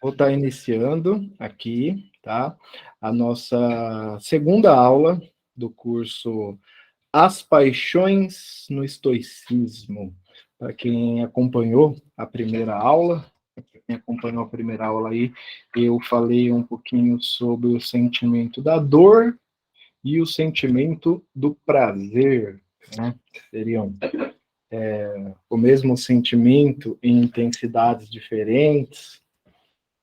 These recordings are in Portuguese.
vou estar iniciando aqui, tá? A nossa segunda aula do curso As Paixões no Estoicismo. Para quem acompanhou a primeira aula, aí, eu falei um pouquinho sobre o sentimento da dor e o sentimento do prazer, né? Seriam o mesmo sentimento em intensidades diferentes.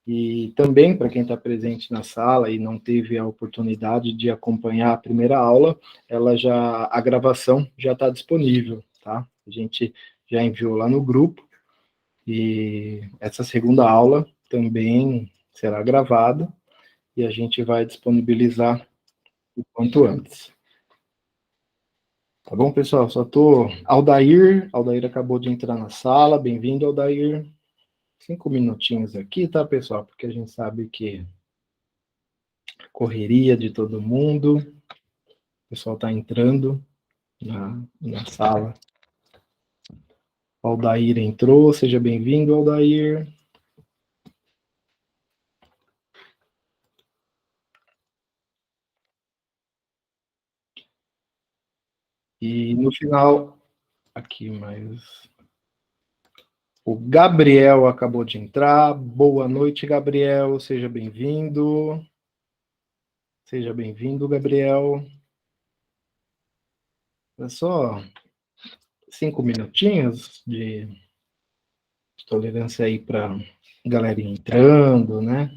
E também, para quem está presente na sala e não teve a oportunidade de acompanhar a primeira aula, a gravação já está disponível, tá? A gente já enviou lá no grupo, e essa segunda aula também será gravada, e a gente vai disponibilizar o quanto antes. Tá bom, pessoal? Aldair acabou de entrar na sala, bem-vindo, Aldair. 5 minutinhos aqui, tá, pessoal? Porque a gente sabe que correria de todo mundo, o pessoal está entrando na sala. Aldair entrou, seja bem-vindo, Aldair. E no final, aqui mais... O Gabriel acabou de entrar. Boa noite, Gabriel, seja bem-vindo. Seja bem-vindo, Gabriel. É só 5 minutinhos de tolerância aí para galera entrando, né?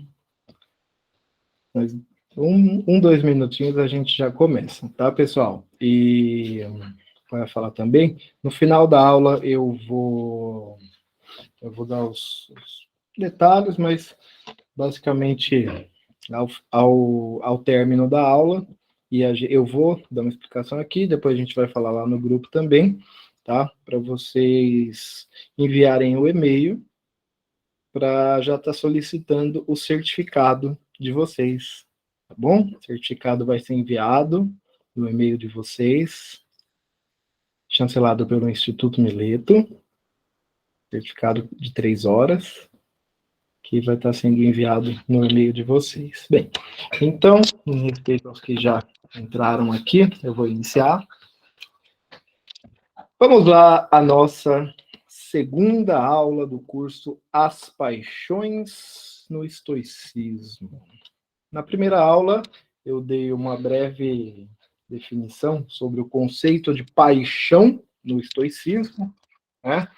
Mas 2 minutinhos a gente já começa, tá, pessoal? E vai falar também, no final da aula eu vou dar os detalhes, mas basicamente ao término da aula, eu vou dar uma explicação aqui, depois a gente vai falar lá no grupo também, tá? Para vocês enviarem o e-mail para já estar solicitando o certificado de vocês, tá bom? O certificado vai ser enviado no e-mail de vocês, chancelado pelo Instituto Mileto, certificado de 3 horas, que vai estar sendo enviado no e-mail de vocês. Bem, então, em respeito aos que já entraram aqui, eu vou iniciar. Vamos lá, a nossa segunda aula do curso As Paixões no Estoicismo. Na primeira aula, eu dei uma breve definição sobre o conceito de paixão no estoicismo, né?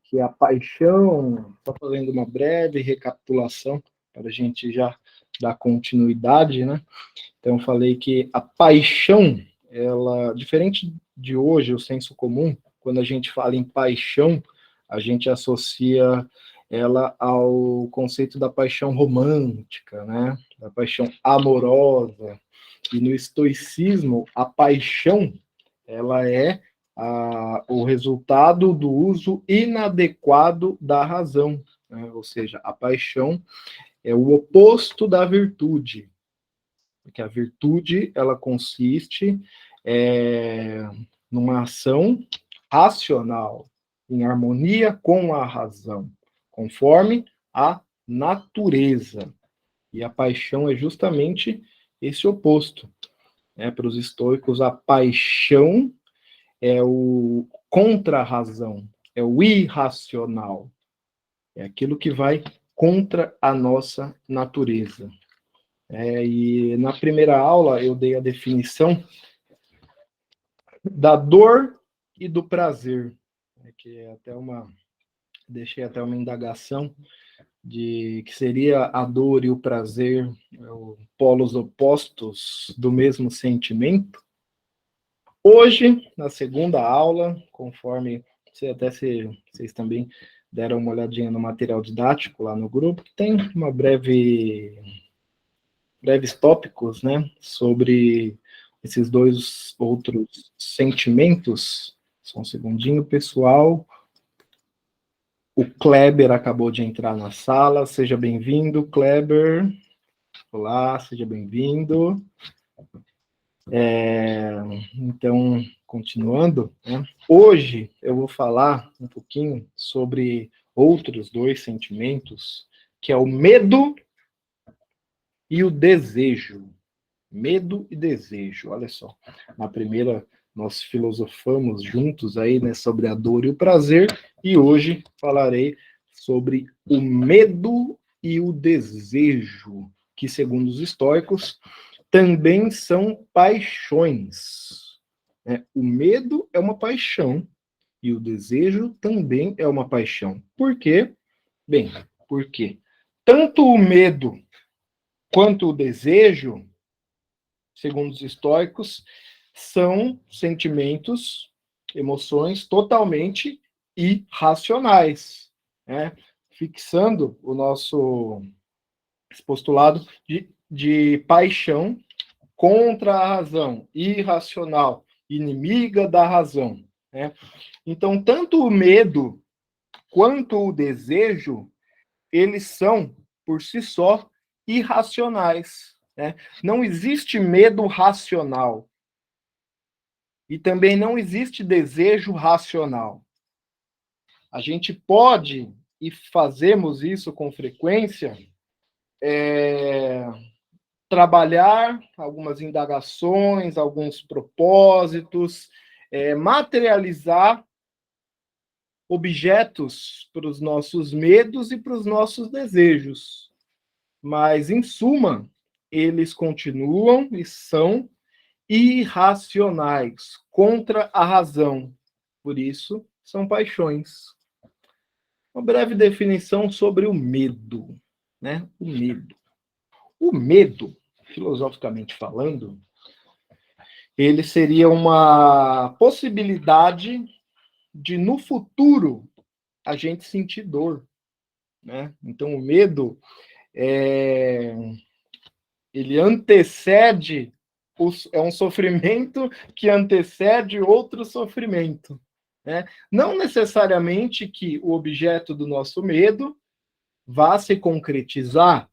Que a paixão, só fazendo uma breve recapitulação, para a gente já dar continuidade, né? Então, eu falei que a paixão, ela, diferente de hoje, o senso comum, quando a gente fala em paixão, a gente associa ela ao conceito da paixão romântica, né? Da paixão amorosa. E no estoicismo, a paixão, ela é o resultado do uso inadequado da razão, né? Ou seja, a paixão é o oposto da virtude, porque a virtude, ela consiste numa ação racional, em harmonia com a razão, conforme a natureza. E a paixão é justamente esse oposto, né? Para os estoicos, a paixão é o contra-razão, é o irracional, é aquilo que vai contra a nossa natureza. E na primeira aula eu dei a definição da dor e do prazer, que é deixei até uma indagação de que seria a dor e o prazer, polos opostos do mesmo sentimento. Hoje, na segunda aula, conforme vocês também deram uma olhadinha no material didático lá no grupo, tem uma breves tópicos, né, sobre esses dois outros sentimentos. Só um segundinho, pessoal. O Kleber acabou de entrar na sala. Seja bem-vindo, Kleber. Olá, seja bem-vindo. Então, continuando, né? Hoje eu vou falar um pouquinho sobre outros dois sentimentos, que é o medo e o desejo. Medo e desejo, olha só. Na primeira, nós filosofamos juntos aí, né, sobre a dor e o prazer, e hoje falarei sobre o medo e o desejo, que, segundo os estoicos, também são paixões. O medo é uma paixão, e o desejo também é uma paixão. Por quê? Bem, porque tanto o medo quanto o desejo, segundo os estoicos, são sentimentos, emoções totalmente irracionais, né? Fixando o nosso postulado de paixão contra a razão, irracional, inimiga da razão, né? Então, tanto o medo quanto o desejo, eles são, por si só, irracionais, né? Não existe medo racional. E também não existe desejo racional. A gente pode, e fazemos isso com frequência, trabalhar algumas indagações, alguns propósitos, materializar objetos para os nossos medos e para os nossos desejos. Mas, em suma, eles continuam e são irracionais, contra a razão. Por isso, são paixões. Uma breve definição sobre o medo, né? O medo. O medo, filosoficamente falando, ele seria uma possibilidade de, no futuro, a gente sentir dor, né? Então, o medo ele antecede, é um sofrimento que antecede outro sofrimento, né? Não necessariamente que o objeto do nosso medo vá se concretizar,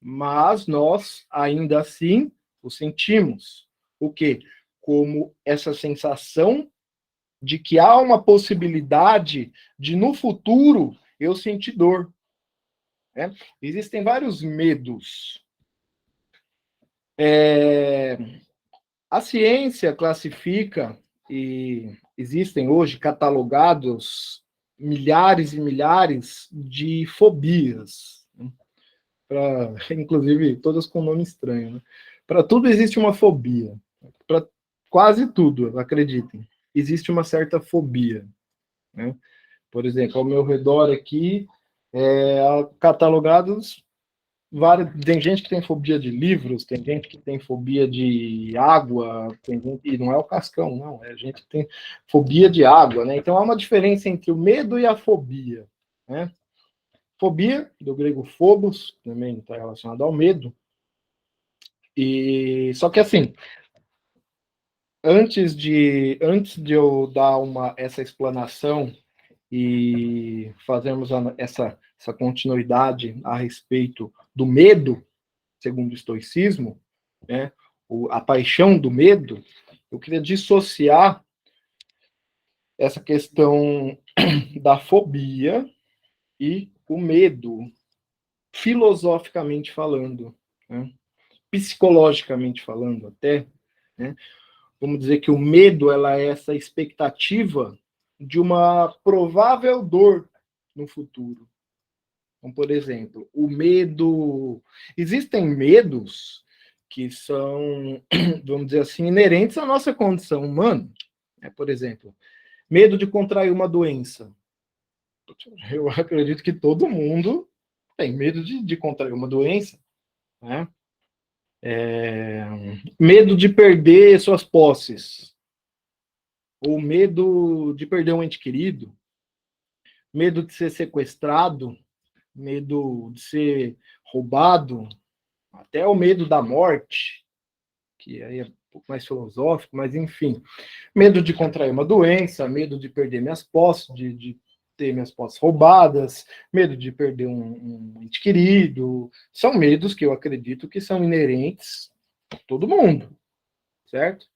mas nós, ainda assim, o sentimos. O quê? Como essa sensação de que há uma possibilidade de, no futuro, eu sentir dor, né? Existem vários medos. A ciência classifica, e existem hoje catalogados milhares e milhares de fobias, né? Inclusive todas com nome estranho, né? Para tudo existe uma fobia. Para quase tudo, acreditem, existe uma certa fobia, né? Por exemplo, ao meu redor aqui, catalogados tem gente que tem fobia de livros, tem gente que tem fobia de água, e não é o Cascão, não, é gente que tem fobia de água, né? Então há uma diferença entre o medo e a fobia, né? Fobia, do grego phobos, também está relacionado ao medo. E só que assim, antes de eu dar essa explanação e fazermos essa continuidade a respeito do medo, segundo o estoicismo, né, a paixão do medo, eu queria dissociar essa questão da fobia e o medo, filosoficamente falando, né, psicologicamente falando até, né. Vamos dizer que o medo ela é essa expectativa de uma provável dor no futuro. Então, por exemplo, o medo... Existem medos que são, vamos dizer assim, inerentes à nossa condição humana. Por exemplo, medo de contrair uma doença. Eu acredito que todo mundo tem medo de contrair uma doença, né? Medo de perder suas posses, ou medo de perder um ente querido, medo de ser sequestrado, medo de ser roubado, até o medo da morte, que aí é um pouco mais filosófico, mas enfim. Medo de contrair uma doença, medo de perder minhas posses, de ter minhas posses roubadas, medo de perder um ente querido. São medos que eu acredito que são inerentes a todo mundo, certo?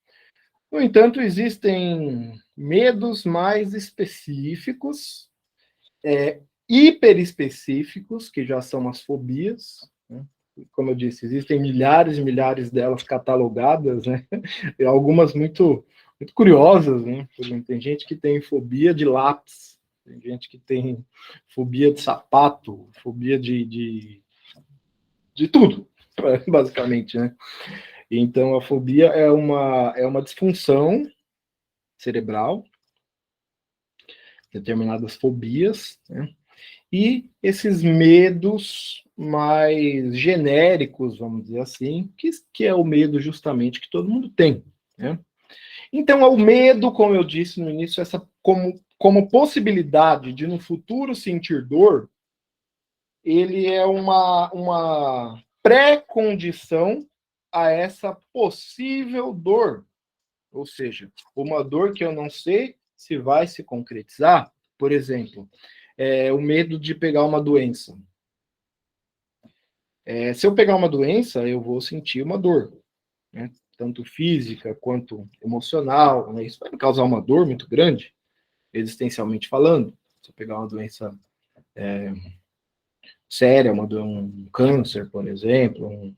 No entanto, existem medos mais específicos, hiperespecíficos, que já são as fobias, né? Como eu disse, existem milhares e milhares delas catalogadas, né? E algumas muito, muito curiosas, né? Por exemplo, tem gente que tem fobia de lápis, tem gente que tem fobia de sapato, fobia de tudo, basicamente, né? Então, a fobia é uma disfunção cerebral, determinadas fobias, né? E esses medos mais genéricos, vamos dizer assim, que é o medo justamente que todo mundo tem, né? Então, o medo, como eu disse no início, essa como possibilidade de no futuro sentir dor, ele é uma pré-condição a essa possível dor, ou seja, uma dor que eu não sei se vai se concretizar. Por exemplo, o medo de pegar uma doença. Se eu pegar uma doença, eu vou sentir uma dor, né? Tanto física quanto emocional, né? Isso vai me causar uma dor muito grande, existencialmente falando. Se eu pegar uma doença séria, um câncer, por exemplo,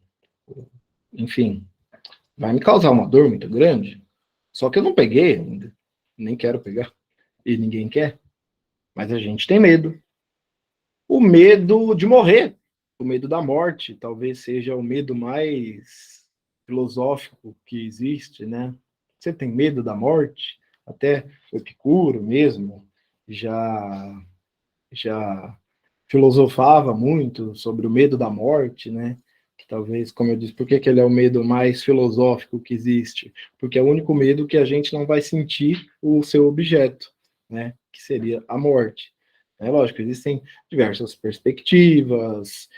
enfim, vai me causar uma dor muito grande. Só que eu não peguei ainda, nem quero pegar, e ninguém quer, mas a gente tem medo. O medo de morrer, o medo da morte, talvez seja o medo mais filosófico que existe, né? Você tem medo da morte? Até o Epicuro mesmo já filosofava muito sobre o medo da morte, né? Que talvez, como eu disse, por que ele é o medo mais filosófico que existe? Porque é o único medo que a gente não vai sentir o seu objeto, né? Que seria a morte. É lógico, existem diversas perspectivas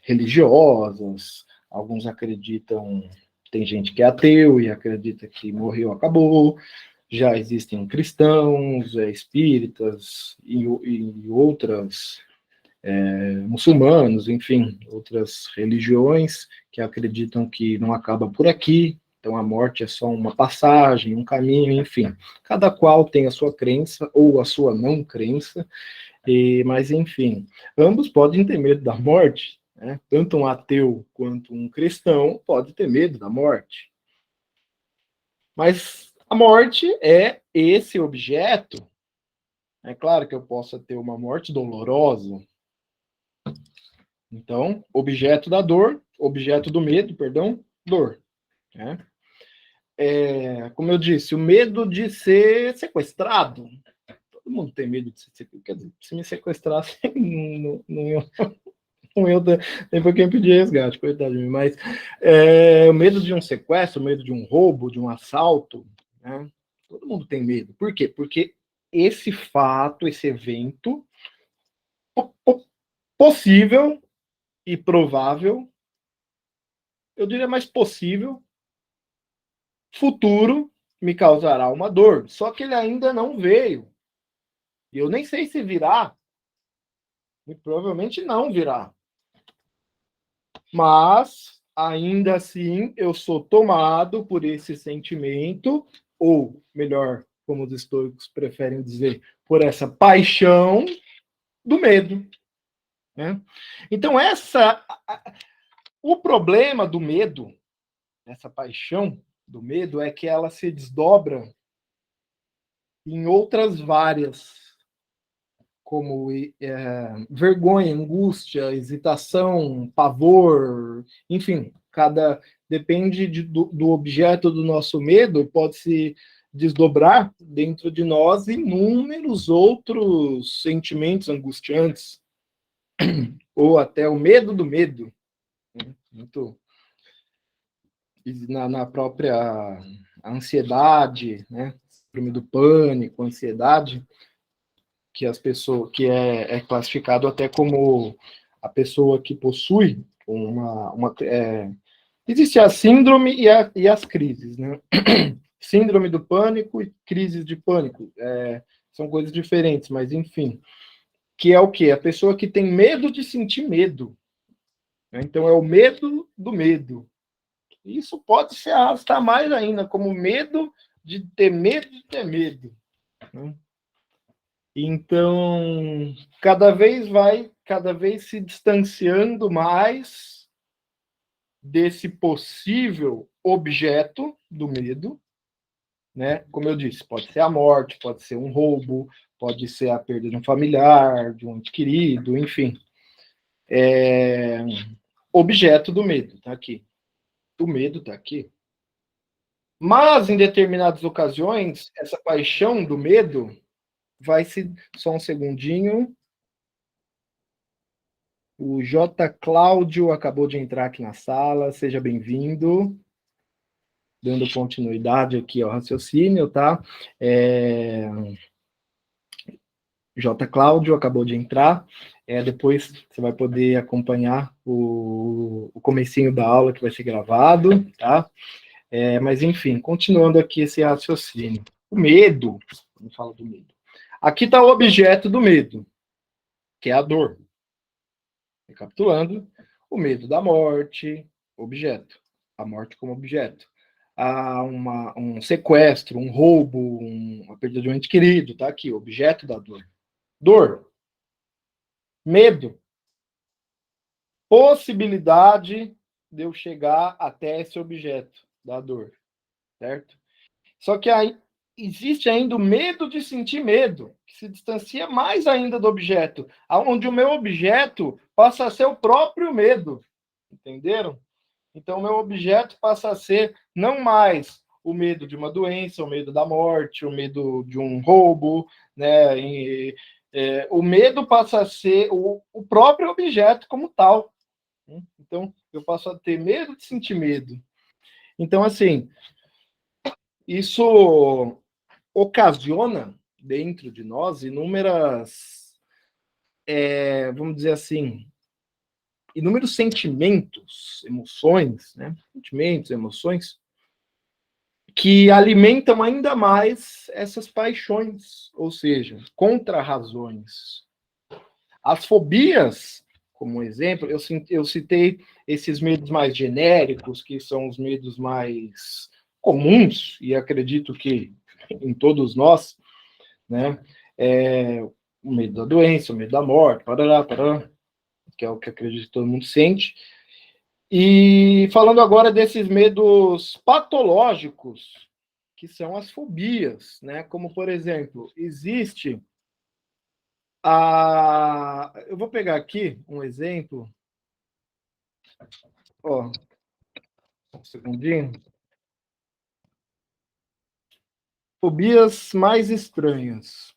religiosas, alguns acreditam, tem gente que é ateu e acredita que morreu, acabou, já existem cristãos, espíritas e outras, muçulmanos, enfim, outras religiões que acreditam que não acaba por aqui, então a morte é só uma passagem, um caminho, enfim. Cada qual tem a sua crença ou a sua não crença, mas enfim, ambos podem ter medo da morte, né? Tanto um ateu quanto um cristão pode ter medo da morte. Mas a morte é esse objeto. É claro que eu possa ter uma morte dolorosa. Então, objeto da dor, objeto do medo, perdão, dor. Né? Como eu disse, o medo de ser sequestrado. Todo mundo tem medo de ser sequestrado. Quer dizer, se me sequestrasse, não eu nem foi quem pedir resgate, coitado de mim. Mas o medo de um sequestro, o medo de um roubo, de um assalto, né? Todo mundo tem medo. Por quê? Porque esse fato, esse evento possível e provável, eu diria mais possível, futuro, me causará uma dor. Só que ele ainda não veio. E eu nem sei se virá. E provavelmente não virá. Mas, ainda assim, eu sou tomado por esse sentimento, ou melhor, como os estoicos preferem dizer, por essa paixão do medo. Né? Então, o problema do medo, essa paixão do medo, é que ela se desdobra em outras várias, como vergonha, angústia, hesitação, pavor, enfim, depende do objeto do nosso medo, pode se desdobrar dentro de nós inúmeros outros sentimentos angustiantes, ou até o medo do medo, né? Muito na própria ansiedade, né? Síndrome do pânico, ansiedade, que as pessoas que é classificado até como a pessoa que possui existe a síndrome e as crises, né? Síndrome do pânico e crises de pânico são coisas diferentes, mas enfim, que é o que? A pessoa que tem medo de sentir medo, né? Então é o medo do medo. Isso pode se arrastar mais ainda, como medo de ter medo de ter medo, né? Então, cada vez se distanciando mais desse possível objeto do medo, né? Como eu disse, pode ser a morte, pode ser um roubo, pode ser a perda de um familiar, de um ente querido, enfim. Objeto do medo, tá aqui. O medo tá aqui. Mas, em determinadas ocasiões, essa paixão do medo vai se... Só um segundinho. O J. Cláudio acabou de entrar aqui na sala. Seja bem-vindo. Dando continuidade aqui ao raciocínio, tá? J. Cláudio acabou de entrar. Depois você vai poder acompanhar o comecinho da aula que vai ser gravado, tá? Mas, enfim, continuando aqui esse raciocínio. O medo, vamos falar do medo. Aqui está o objeto do medo, que é a dor. Recapitulando, o medo da morte, objeto. A morte como objeto. Um sequestro, um roubo, uma perda de um ente querido, tá aqui, objeto da dor. Dor. Medo. Possibilidade de eu chegar até esse objeto da dor, certo? Só que aí existe ainda o medo de sentir medo, que se distancia mais ainda do objeto, onde o meu objeto passa a ser o próprio medo, entenderam? Então, o meu objeto passa a ser não mais o medo de uma doença, o medo da morte, o medo de um roubo, né? O medo passa a ser o próprio objeto como tal. Então, eu passo a ter medo de sentir medo. Então, assim, isso ocasiona dentro de nós inúmeras, vamos dizer assim, inúmeros sentimentos, emoções, né? Sentimentos, emoções, que alimentam ainda mais essas paixões, ou seja, contra-razões. As fobias, como exemplo, eu citei esses medos mais genéricos, que são os medos mais comuns, e acredito que em todos nós, né? O medo da doença, o medo da morte, parará, que é o que acredito que todo mundo sente. E falando agora desses medos patológicos, que são as fobias, né? Como, por exemplo, existe a... Eu vou pegar aqui um exemplo. Ó, um segundinho. Fobias mais estranhas.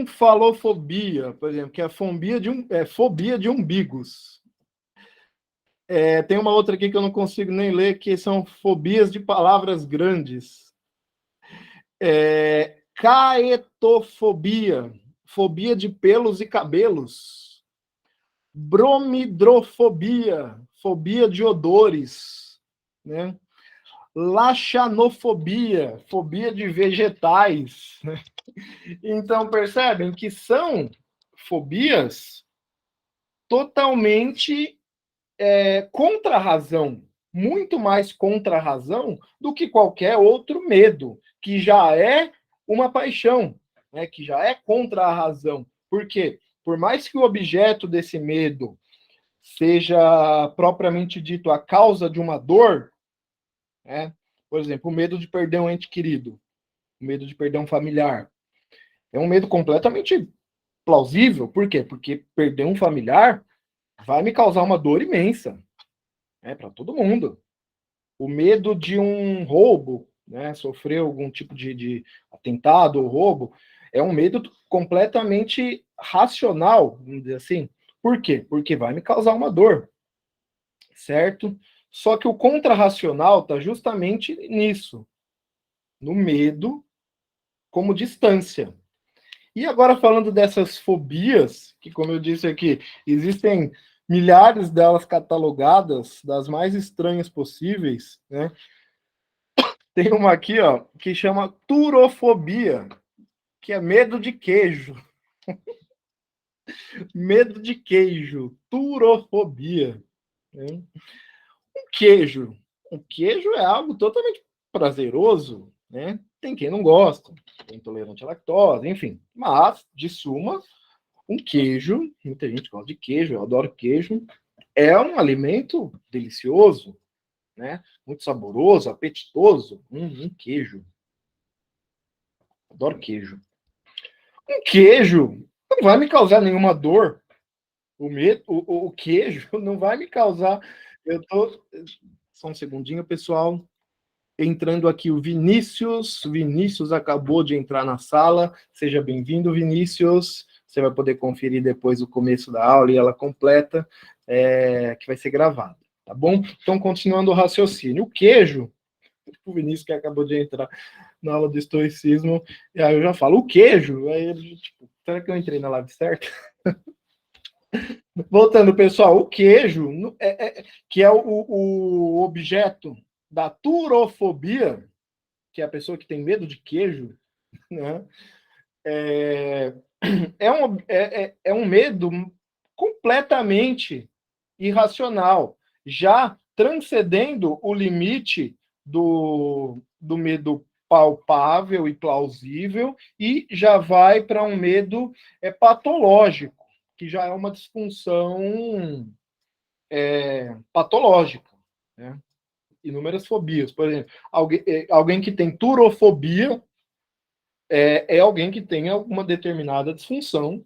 Falofobia, por exemplo, que é a fobia de umbigos. Tem uma outra aqui que eu não consigo nem ler, que são fobias de palavras grandes. Caetofobia, fobia de pelos e cabelos. Bromidrofobia, fobia de odores, né? Laxanofobia, fobia de vegetais. Então, percebem que são fobias totalmente contra a razão, muito mais contra a razão do que qualquer outro medo, que já é uma paixão, né, que já é contra a razão. Por quê? Por mais que o objeto desse medo seja propriamente dito a causa de uma dor, né? Por exemplo, o medo de perder um ente querido, o medo de perder um familiar, é um medo completamente plausível. Por quê? Porque perder um familiar vai me causar uma dor imensa, né, para todo mundo. O medo de um roubo, né, sofrer algum tipo de atentado ou roubo, é um medo completamente racional, vamos dizer assim. Por quê? Porque vai me causar uma dor, certo? Só que o contra-racional está justamente nisso, no medo como distância. E agora falando dessas fobias, que como eu disse aqui, existem milhares delas catalogadas, das mais estranhas possíveis, né? Tem uma aqui, ó, que chama turofobia, que é medo de queijo. Medo de queijo, turofobia. Né? Um queijo é algo totalmente prazeroso, né? Tem quem não gosta, tem intolerante à lactose, enfim. Mas, de suma, um queijo, muita gente gosta de queijo, eu adoro queijo, é um alimento delicioso, né? Muito saboroso, apetitoso. Um queijo. Adoro queijo. Um queijo não vai me causar nenhuma dor. O queijo não vai me causar. Eu tô. Só um segundinho, pessoal. Entrando aqui o Vinícius. Vinícius acabou de entrar na sala. Seja bem-vindo, Vinícius. Você vai poder conferir depois o começo da aula e ela completa, que vai ser gravada, tá bom? Então, continuando o raciocínio. O queijo, o Vinícius que acabou de entrar na aula de estoicismo, e aí eu já falo, o queijo, aí ele, tipo, será que eu entrei na live certa? Voltando, pessoal, o queijo, que é o objeto da turofobia, que é a pessoa que tem medo de queijo, né? É um medo completamente irracional, já transcendendo o limite do medo palpável e plausível, e já vai para um medo patológico, que já é uma disfunção patológica, né? Inúmeras fobias. Por exemplo, alguém que tem turofobia é alguém que tem alguma determinada disfunção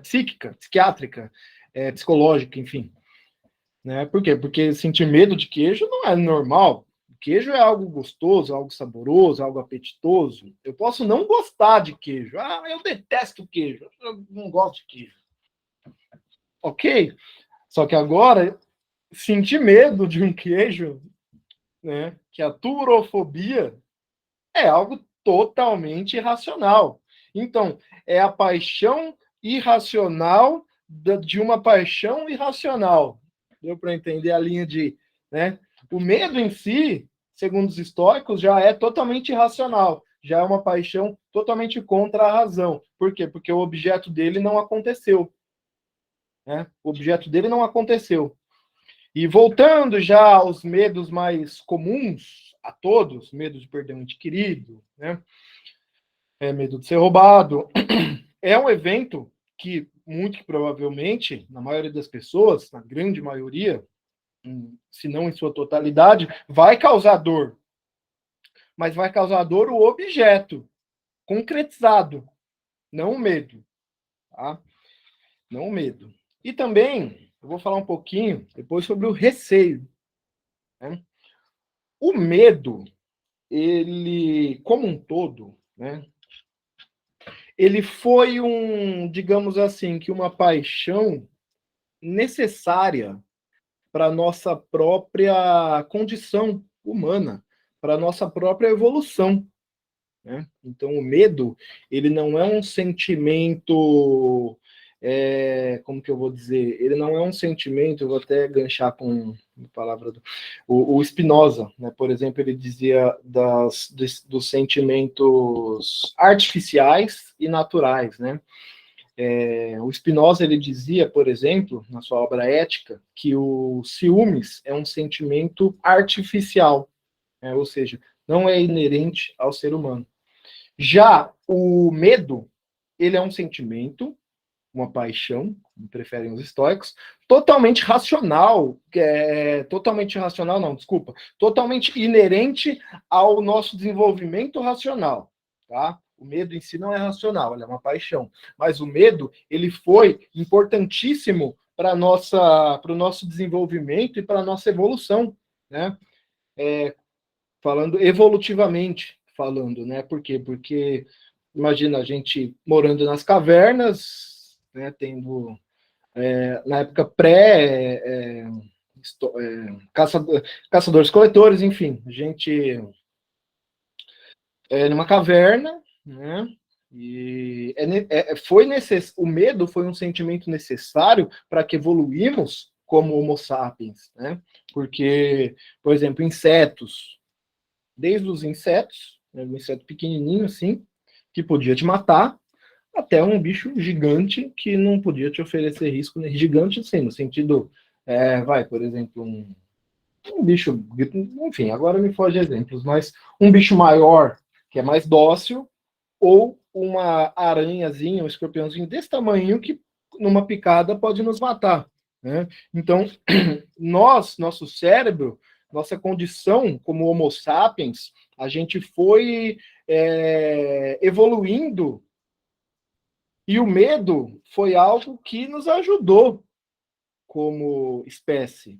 psíquica, psiquiátrica, psicológica, enfim. Né? Por quê? Porque sentir medo de queijo não é normal. O queijo é algo gostoso, algo saboroso, algo apetitoso. Eu posso não gostar de queijo. Ah, eu detesto queijo. Eu não gosto de queijo. Ok? Só que agora, sentir medo de um queijo, né, que é a turofobia, é algo totalmente irracional. Então, é a paixão irracional de uma paixão irracional. Deu para entender a linha de, né? O medo em si, segundo os estoicos, já é totalmente irracional, já é uma paixão totalmente contra a razão. Por quê? Porque o objeto dele não aconteceu, né? O objeto dele não aconteceu. E voltando já aos medos mais comuns a todos, medo de perder um ente querido, né? Medo de ser roubado, é um evento que, muito provavelmente, na maioria das pessoas, na grande maioria, se não em sua totalidade, vai causar dor. Mas vai causar dor o objeto, concretizado, não o medo. Tá? Não o medo. E também, eu vou falar um pouquinho depois sobre o receio. Né? O medo, ele, como um todo, né? Ele foi digamos assim, que uma paixão necessária para a nossa própria condição humana, para a nossa própria evolução. Né? Então, o medo, ele não é um sentimento, como que eu vou dizer? Ele não é um sentimento, eu vou até ganchar com a palavra o Spinoza, né? Por exemplo, ele dizia dos sentimentos artificiais e naturais, né? O Spinoza ele dizia, por exemplo, na sua obra Ética, que o ciúmes é um sentimento artificial, né? Ou seja, não é inerente ao ser humano. Já o medo, ele é um sentimento, uma paixão, como preferem os estoicos, totalmente racional, totalmente racional, não, desculpa, totalmente inerente ao nosso desenvolvimento racional, tá? O medo em si não é racional, ele é uma paixão, mas o medo, ele foi importantíssimo para o nosso desenvolvimento e para a nossa evolução, né? Falando evolutivamente, falando, né? Por quê? Porque imagina a gente morando nas cavernas, né? Tendo na época caçadores-coletores, enfim, a gente numa caverna, né? E o medo foi um sentimento necessário para que evoluímos como Homo sapiens, né? Porque, por exemplo, insetos, desde os insetos, né, um inseto pequenininho assim, que podia te matar, até um bicho gigante que não podia te oferecer risco, né? Gigante sim, no sentido, por exemplo, um bicho, enfim, agora me foge exemplos, mas um bicho maior, que é mais dócil, ou uma aranhazinha, um escorpiãozinho desse tamanho que numa picada pode nos matar, né? Então, nosso cérebro, nossa condição como Homo sapiens, a gente foi evoluindo e o medo foi algo que nos ajudou como espécie,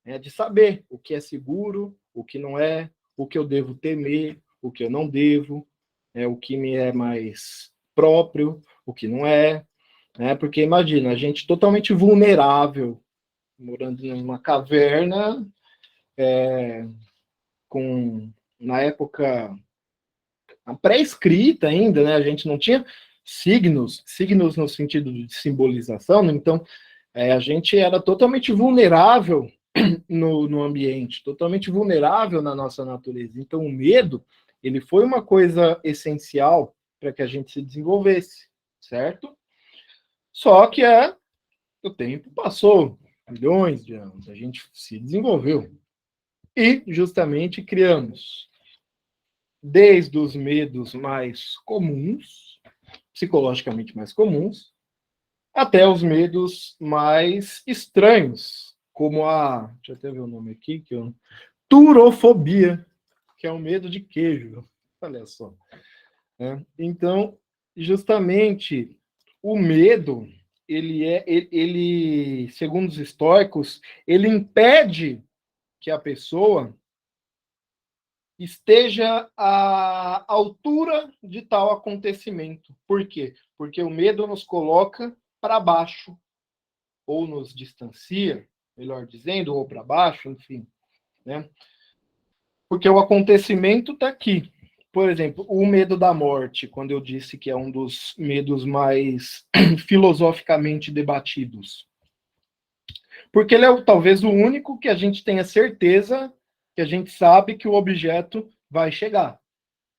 né, de saber o que é seguro, o que não é, o que eu devo temer, o que eu não devo, o que me é mais próprio, o que não é, né? Porque imagina, a gente totalmente vulnerável, morando numa caverna, com na época pré-escrita ainda, né? A gente não tinha signos no sentido de simbolização, né? Então a gente era totalmente vulnerável no ambiente, totalmente vulnerável na nossa natureza. Então, o medo, ele foi uma coisa essencial para que a gente se desenvolvesse, certo? Só que o tempo passou, milhões de anos, a gente se desenvolveu. E, justamente, criamos, desde os medos mais comuns, psicologicamente mais comuns, até os medos mais estranhos, como deixa eu até ver o nome aqui, turofobia, que é o medo de queijo. Olha só. Né? Então, justamente, o medo, segundo os estoicos, ele impede que a pessoa esteja à altura de tal acontecimento. Por quê? Porque o medo nos coloca para baixo, ou nos distancia, melhor dizendo, ou para baixo, enfim, né? Porque o acontecimento está aqui. Por exemplo, o medo da morte, quando eu disse que é um dos medos mais filosoficamente debatidos. Porque ele é talvez o único que a gente tenha certeza, que a gente sabe que o objeto vai chegar.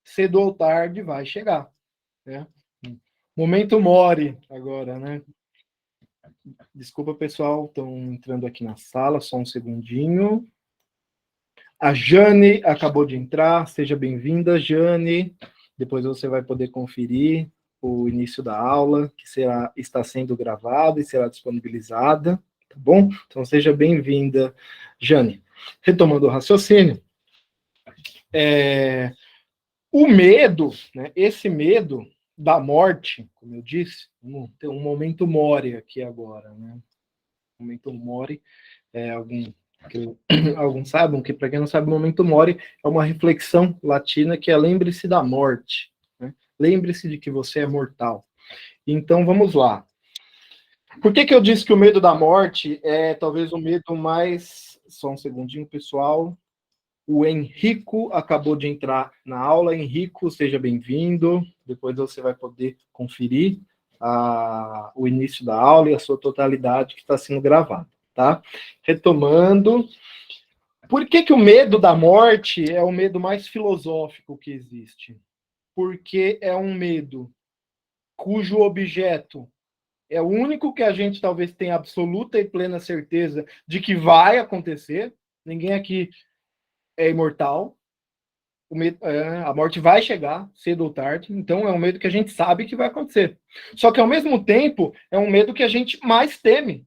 Cedo ou tarde vai chegar. Né? Momento mori agora, né? Desculpa, pessoal, estão entrando aqui na sala, só um segundinho. A Jane acabou de entrar, seja bem-vinda, Jane. Depois você vai poder conferir o início da aula, que está sendo gravada e será disponibilizada, tá bom? Então seja bem-vinda, Jane. Retomando o raciocínio, o medo, né, esse medo da morte, como eu disse, tem um momento mori aqui agora, né? Momento mori é alguns sabem que, para quem não sabe, o momento mori é uma reflexão latina que é lembre-se da morte, né? Lembre-se de que você é mortal. Então, vamos lá. Por que eu disse que o medo da morte é talvez o medo mais... Só um segundinho, pessoal. O Henrico acabou de entrar na aula. Henrico, seja bem-vindo. Depois você vai poder conferir o início da aula e a sua totalidade que está sendo gravada, tá? Retomando, por que o medo da morte é o medo mais filosófico que existe? Porque é um medo cujo objeto é o único que a gente talvez tenha absoluta e plena certeza de que vai acontecer. Ninguém aqui é imortal. A morte vai chegar, cedo ou tarde. Então, é um medo que a gente sabe que vai acontecer. Só que, ao mesmo tempo, é um medo que a gente mais teme.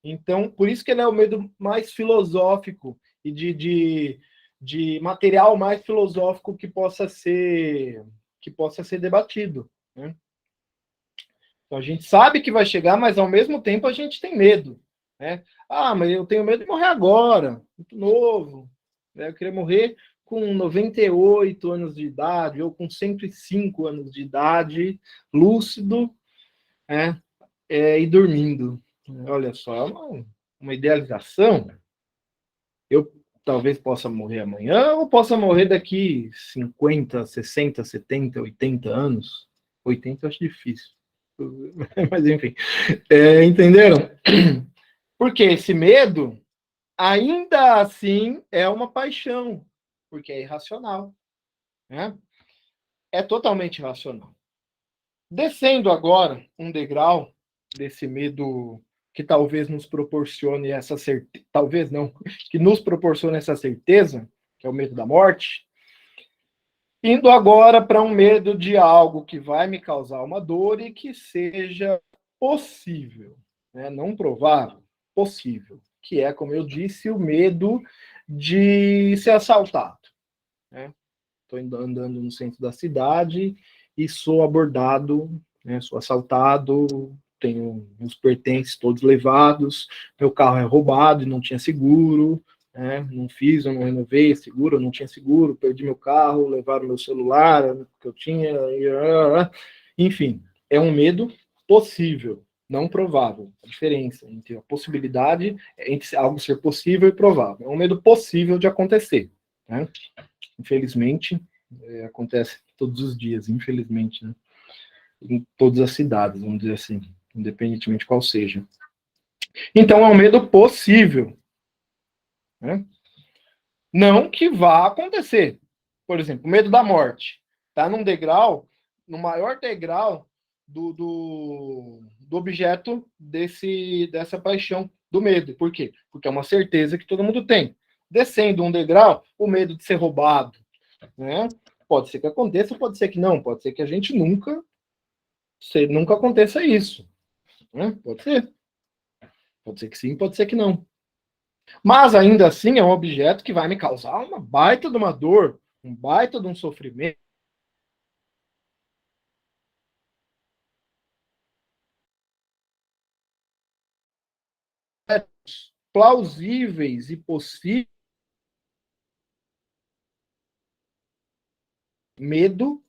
Então, por isso que ele é o medo mais filosófico e de material mais filosófico que possa ser debatido. Né? Então, a gente sabe que vai chegar, mas ao mesmo tempo a gente tem medo. Né? Ah, mas eu tenho medo de morrer agora, muito novo. Né? Eu queria morrer com 98 anos de idade ou com 105 anos de idade, lúcido, né? E dormindo. Olha só, é uma idealização. Eu talvez possa morrer amanhã ou possa morrer daqui 50, 60, 70, 80 anos. 80 eu acho difícil. Mas enfim. Entenderam? Porque esse medo, ainda assim, é uma paixão. Porque é irracional. Né? É totalmente irracional. Descendo agora um degrau desse medo que talvez nos proporcione essa certeza, talvez não, que nos proporcione essa certeza, que é o medo da morte, indo agora para um medo de algo que vai me causar uma dor e que seja possível, né? Não provável, possível, que é, como eu disse, o medo de ser assaltado, né? Estou andando no centro da cidade e sou abordado, né? Sou assaltado, tenho meus pertences todos levados, meu carro é roubado e não tinha seguro, né? Não fiz, eu não renovei seguro, eu não tinha seguro, perdi meu carro, levaram meu celular que eu tinha, enfim, é um medo possível, não provável. A diferença entre a possibilidade, entre algo ser possível e provável. É um medo possível de acontecer, né? Infelizmente, acontece todos os dias, infelizmente, né? Em todas as cidades, vamos dizer assim, independentemente qual seja. Então, é um medo possível, né? Não que vá acontecer. Por exemplo, o medo da morte. Está num degrau, no maior degrau do objeto dessa paixão do medo. Por quê? Porque é uma certeza que todo mundo tem. Descendo um degrau, o medo de ser roubado, né? Pode ser que aconteça, pode ser que não, pode ser que a gente nunca aconteça isso, né? Pode ser que sim, pode ser que não. Mas ainda assim é um objeto que vai me causar uma baita de uma dor, um baita de um sofrimento. Plausíveis e possíveis, medo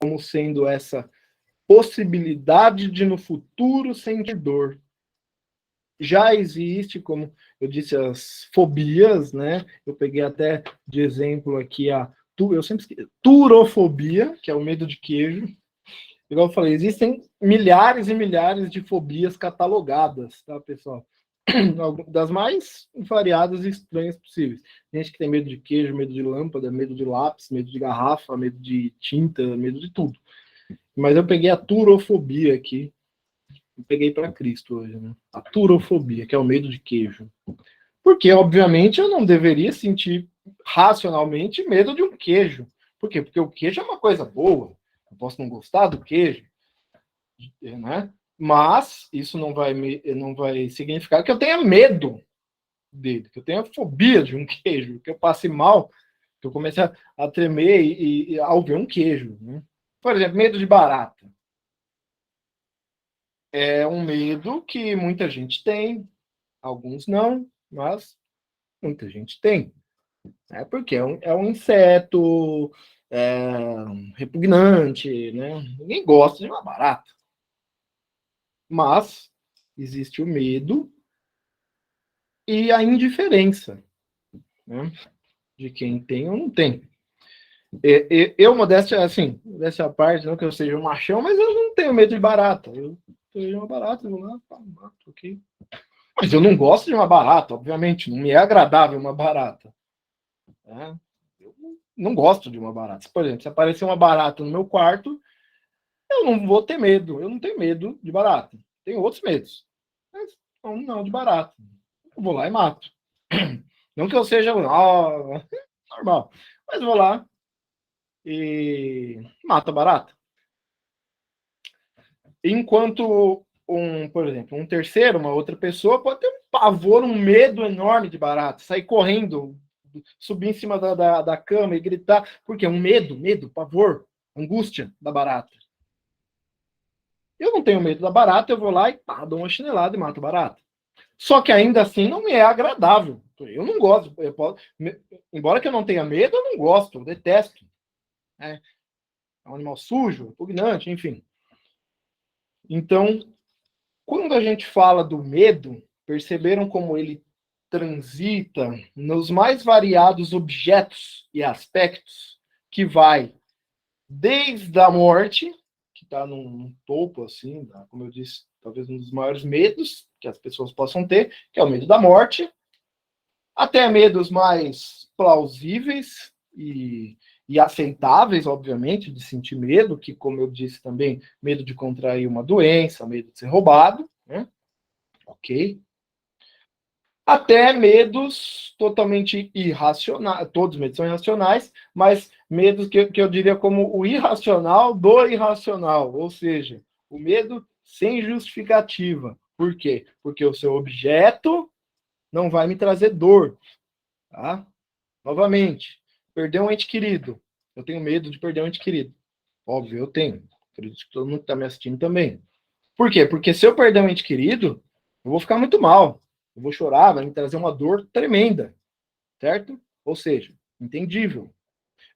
como sendo essa possibilidade de no futuro sentir dor. Já existe, como eu disse, as fobias, né? Eu peguei até de exemplo aqui eu sempre esqueci, turofobia, que é o medo de queijo. Igual eu falei, existem milhares e milhares de fobias catalogadas, tá, pessoal? Das mais variadas e estranhas possíveis. Gente que tem medo de queijo, medo de lâmpada, medo de lápis, medo de garrafa, medo de tinta, medo de tudo. Mas eu peguei a turofobia aqui, e peguei para Cristo hoje, né? A turofobia, que é o medo de queijo. Porque, obviamente, eu não deveria sentir racionalmente medo de um queijo. Por quê? Porque o queijo é uma coisa boa. Eu posso não gostar do queijo, né? Mas isso não vai significar que eu tenha medo dele, que eu tenha fobia de um queijo, que eu passe mal, que eu comece a tremer ao ver um queijo, né? Por exemplo, medo de barata. É um medo que muita gente tem, alguns não, mas muita gente tem. Né? Porque é um inseto repugnante, né? Ninguém gosta de uma barata. Mas existe o medo e a indiferença, né? De quem tem ou não tem. Eu, modéstia, assim, modéstia à parte, não que eu seja um machão, mas eu não tenho medo de barata. Eu vejo uma barata, eu vou lá, pá, mato, ok. Mas eu não gosto de uma barata, obviamente, não me é agradável uma barata. Né? Eu não gosto de uma barata. Por exemplo, se aparecer uma barata no meu quarto, eu não vou ter medo. Eu não tenho medo de barata. Tenho outros medos. Mas não de barata. Eu vou lá e mato. Não que eu seja normal, mas vou lá e mato a barata. Enquanto por exemplo, um terceiro, uma outra pessoa pode ter um pavor, um medo enorme de barata, sair correndo, subir em cima da cama e gritar, porque é um medo, pavor, angústia da barata. Eu não tenho medo da barata, eu vou lá e dou uma chinelada e mato a barata. Só que ainda assim não me é agradável. Eu não gosto. Embora que eu não tenha medo, eu não gosto, eu detesto. É um animal sujo, repugnante, enfim. Então, quando a gente fala do medo, perceberam como ele transita nos mais variados objetos e aspectos, que vai desde a morte, que está num topo, assim, como eu disse, talvez um dos maiores medos que as pessoas possam ter, que é o medo da morte, até medos mais plausíveis e aceitáveis, obviamente, de sentir medo, que, como eu disse também, medo de contrair uma doença, medo de ser roubado, né? ok? Até medos totalmente irracionais, todos os medos são irracionais, mas medos que eu diria como o irracional do irracional, ou seja, o medo sem justificativa. Por quê? Porque o seu objeto não vai me trazer dor, tá? Novamente, perder um ente querido. Eu tenho medo de perder um ente querido. Óbvio, eu tenho. Acredito que todo mundo que está me assistindo também. Por quê? Porque se eu perder um ente querido, eu vou ficar muito mal. Eu vou chorar, vai me trazer uma dor tremenda, certo? Ou seja, entendível.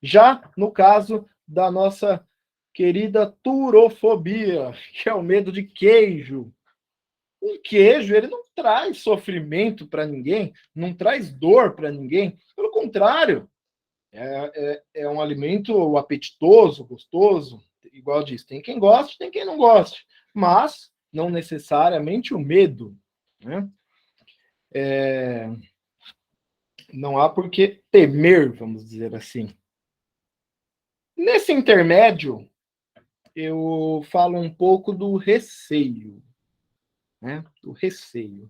Já no caso da nossa querida turofobia, que é o medo de queijo. O queijo, ele não traz sofrimento para ninguém, não traz dor para ninguém. Pelo contrário, é um alimento apetitoso, gostoso, igual diz, tem quem goste, tem quem não goste, mas não necessariamente o medo, né? Não há por que temer, vamos dizer assim. Nesse intermédio, eu falo um pouco do receio, né? Do receio.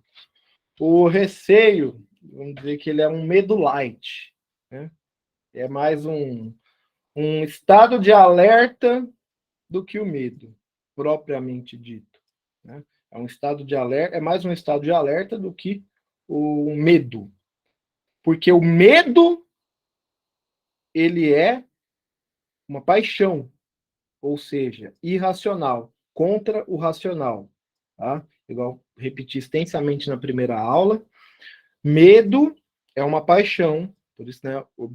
O receio, vamos dizer que ele é um medo light, né? É mais um estado de alerta do que o medo, propriamente dito, né? É um estado de alerta, é mais um estado de alerta do que o medo. Porque o medo, ele é uma paixão, ou seja, irracional, contra o racional, tá? Igual repeti extensamente na primeira aula, medo é uma paixão, por isso, né, o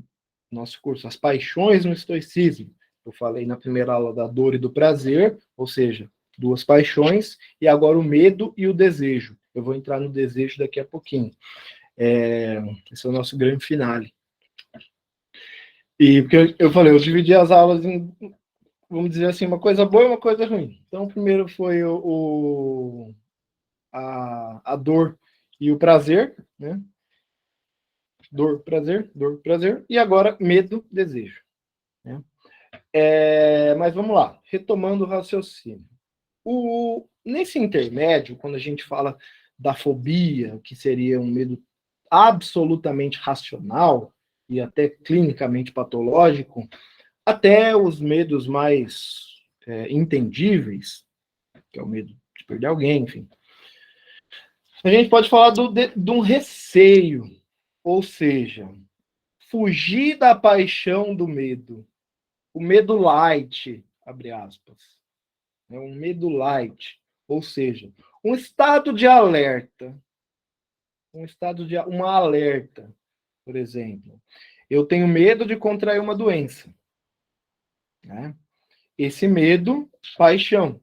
nosso curso, as paixões no estoicismo. Eu falei na primeira aula da dor e do prazer, ou seja, duas paixões, e agora o medo e o desejo. Eu vou entrar no desejo daqui a pouquinho. Esse é o nosso grande finale. E porque eu falei, eu dividi as aulas em, vamos dizer assim, uma coisa boa e uma coisa ruim. Então, primeiro foi a dor e o prazer, né? Dor, prazer, e agora medo, desejo. Né? Mas vamos lá, retomando o raciocínio. Nesse intermédio, quando a gente fala da fobia, que seria um medo absolutamente racional e até clinicamente patológico, até os medos mais entendíveis, que é o medo de perder alguém, enfim. A gente pode falar de um receio, ou seja, fugir da paixão do medo. O medo light, abre aspas. É um medo light, ou seja, um estado de alerta. Uma alerta, por exemplo. Eu tenho medo de contrair uma doença. Né? Esse medo, paixão.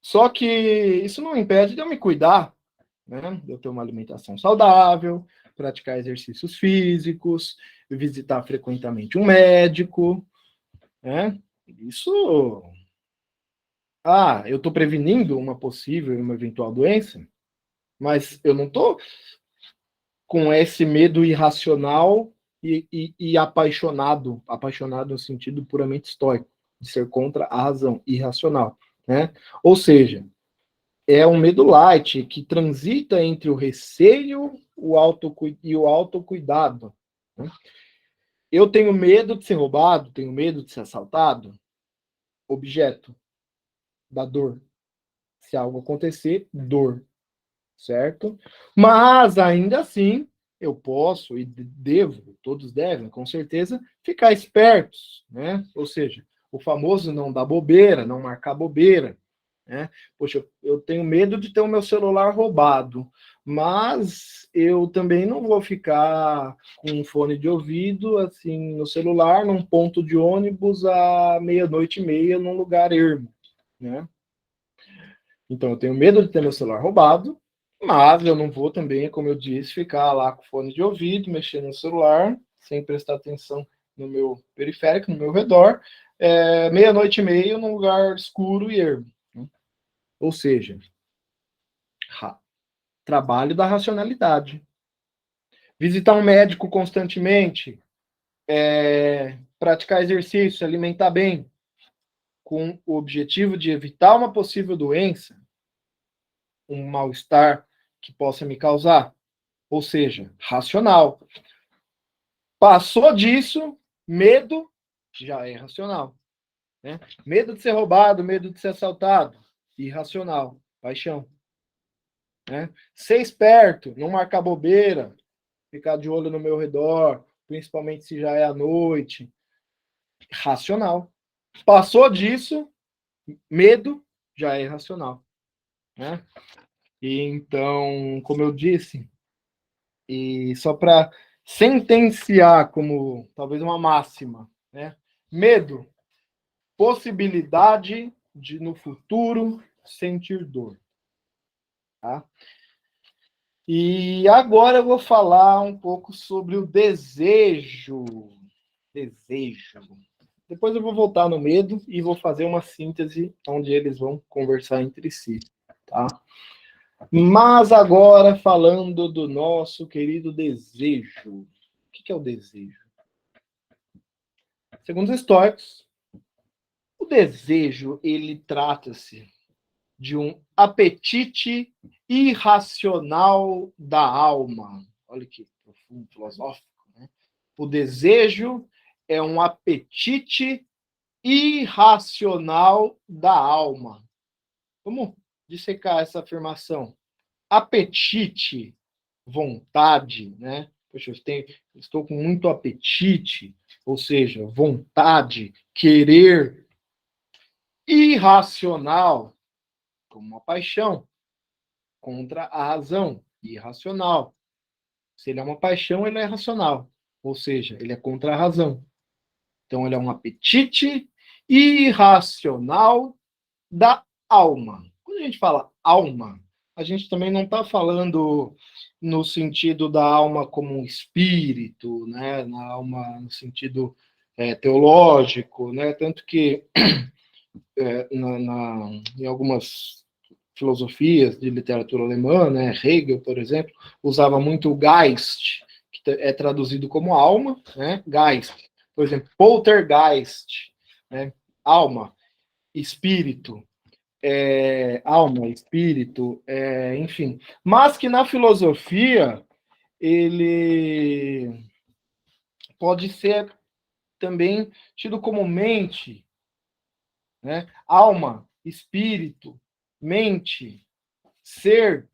Só que isso não impede de eu me cuidar, né? De eu ter uma alimentação saudável, praticar exercícios físicos, visitar frequentemente um médico, né? Isso. Eu estou prevenindo uma possível, uma eventual doença, mas eu não estou com esse medo irracional e apaixonado no sentido puramente estoico, de ser contra a razão, irracional, né? Ou seja, é um medo light que transita entre o receio e o autocuidado. Né? Eu tenho medo de ser roubado, tenho medo de ser assaltado, objeto da dor. Se algo acontecer, dor, certo? Mas ainda assim, eu posso e devo, todos devem, com certeza, ficar espertos, né? Ou seja, o famoso não dar bobeira, não marcar bobeira, né? Poxa, eu tenho medo de ter o meu celular roubado, mas eu também não vou ficar com um fone de ouvido assim no celular, num ponto de ônibus à meia-noite e meia, num lugar ermo, né? Então eu tenho medo de ter meu celular roubado, mas eu não vou também, como eu disse, ficar lá com fone de ouvido, mexendo no celular, sem prestar atenção no meu periférico, no meu redor, meia-noite e meia, num lugar escuro e ermo. Né? Ou seja, trabalho da racionalidade. Visitar um médico constantemente, praticar exercício, se alimentar bem, com o objetivo de evitar uma possível doença, um mal-estar que possa me causar. Ou seja, racional. Passou disso, medo já é racional. Né? Medo de ser roubado, medo de ser assaltado, irracional, paixão. Né? Ser esperto, não marcar bobeira, ficar de olho no meu redor, principalmente se já é à noite, racional. Passou disso, medo já é irracional. Né? E então, como eu disse, e só para sentenciar como talvez uma máxima, né? Medo, possibilidade de no futuro sentir dor. Tá? E agora eu vou falar um pouco sobre o desejo. Desejo. Depois eu vou voltar no medo e vou fazer uma síntese onde eles vão conversar entre si, tá? Mas agora falando do nosso querido desejo. O que é o desejo? Segundo os estoicos, o desejo, ele trata-se de um apetite irracional da alma. Olha que profundo, filosófico, né? O desejo é um apetite irracional da alma. Vamos dissecar essa afirmação. Apetite, vontade, né? Poxa, estou com muito apetite, ou seja, vontade, querer, irracional, como uma paixão, contra a razão, irracional. Se ele é uma paixão, ele é racional, ou seja, ele é contra a razão. Então, ele é um apetite irracional da alma. Quando a gente fala alma, a gente também não está falando no sentido da alma como um espírito, né? Na alma no sentido teológico, né? Tanto que em algumas filosofias de literatura alemã, né? Hegel, por exemplo, usava muito o Geist, que é traduzido como alma, né? Geist. Por exemplo, Poltergeist, né? Alma, espírito, alma, espírito, enfim. Mas que na filosofia ele pode ser também tido como mente, né? Alma, espírito, mente, ser.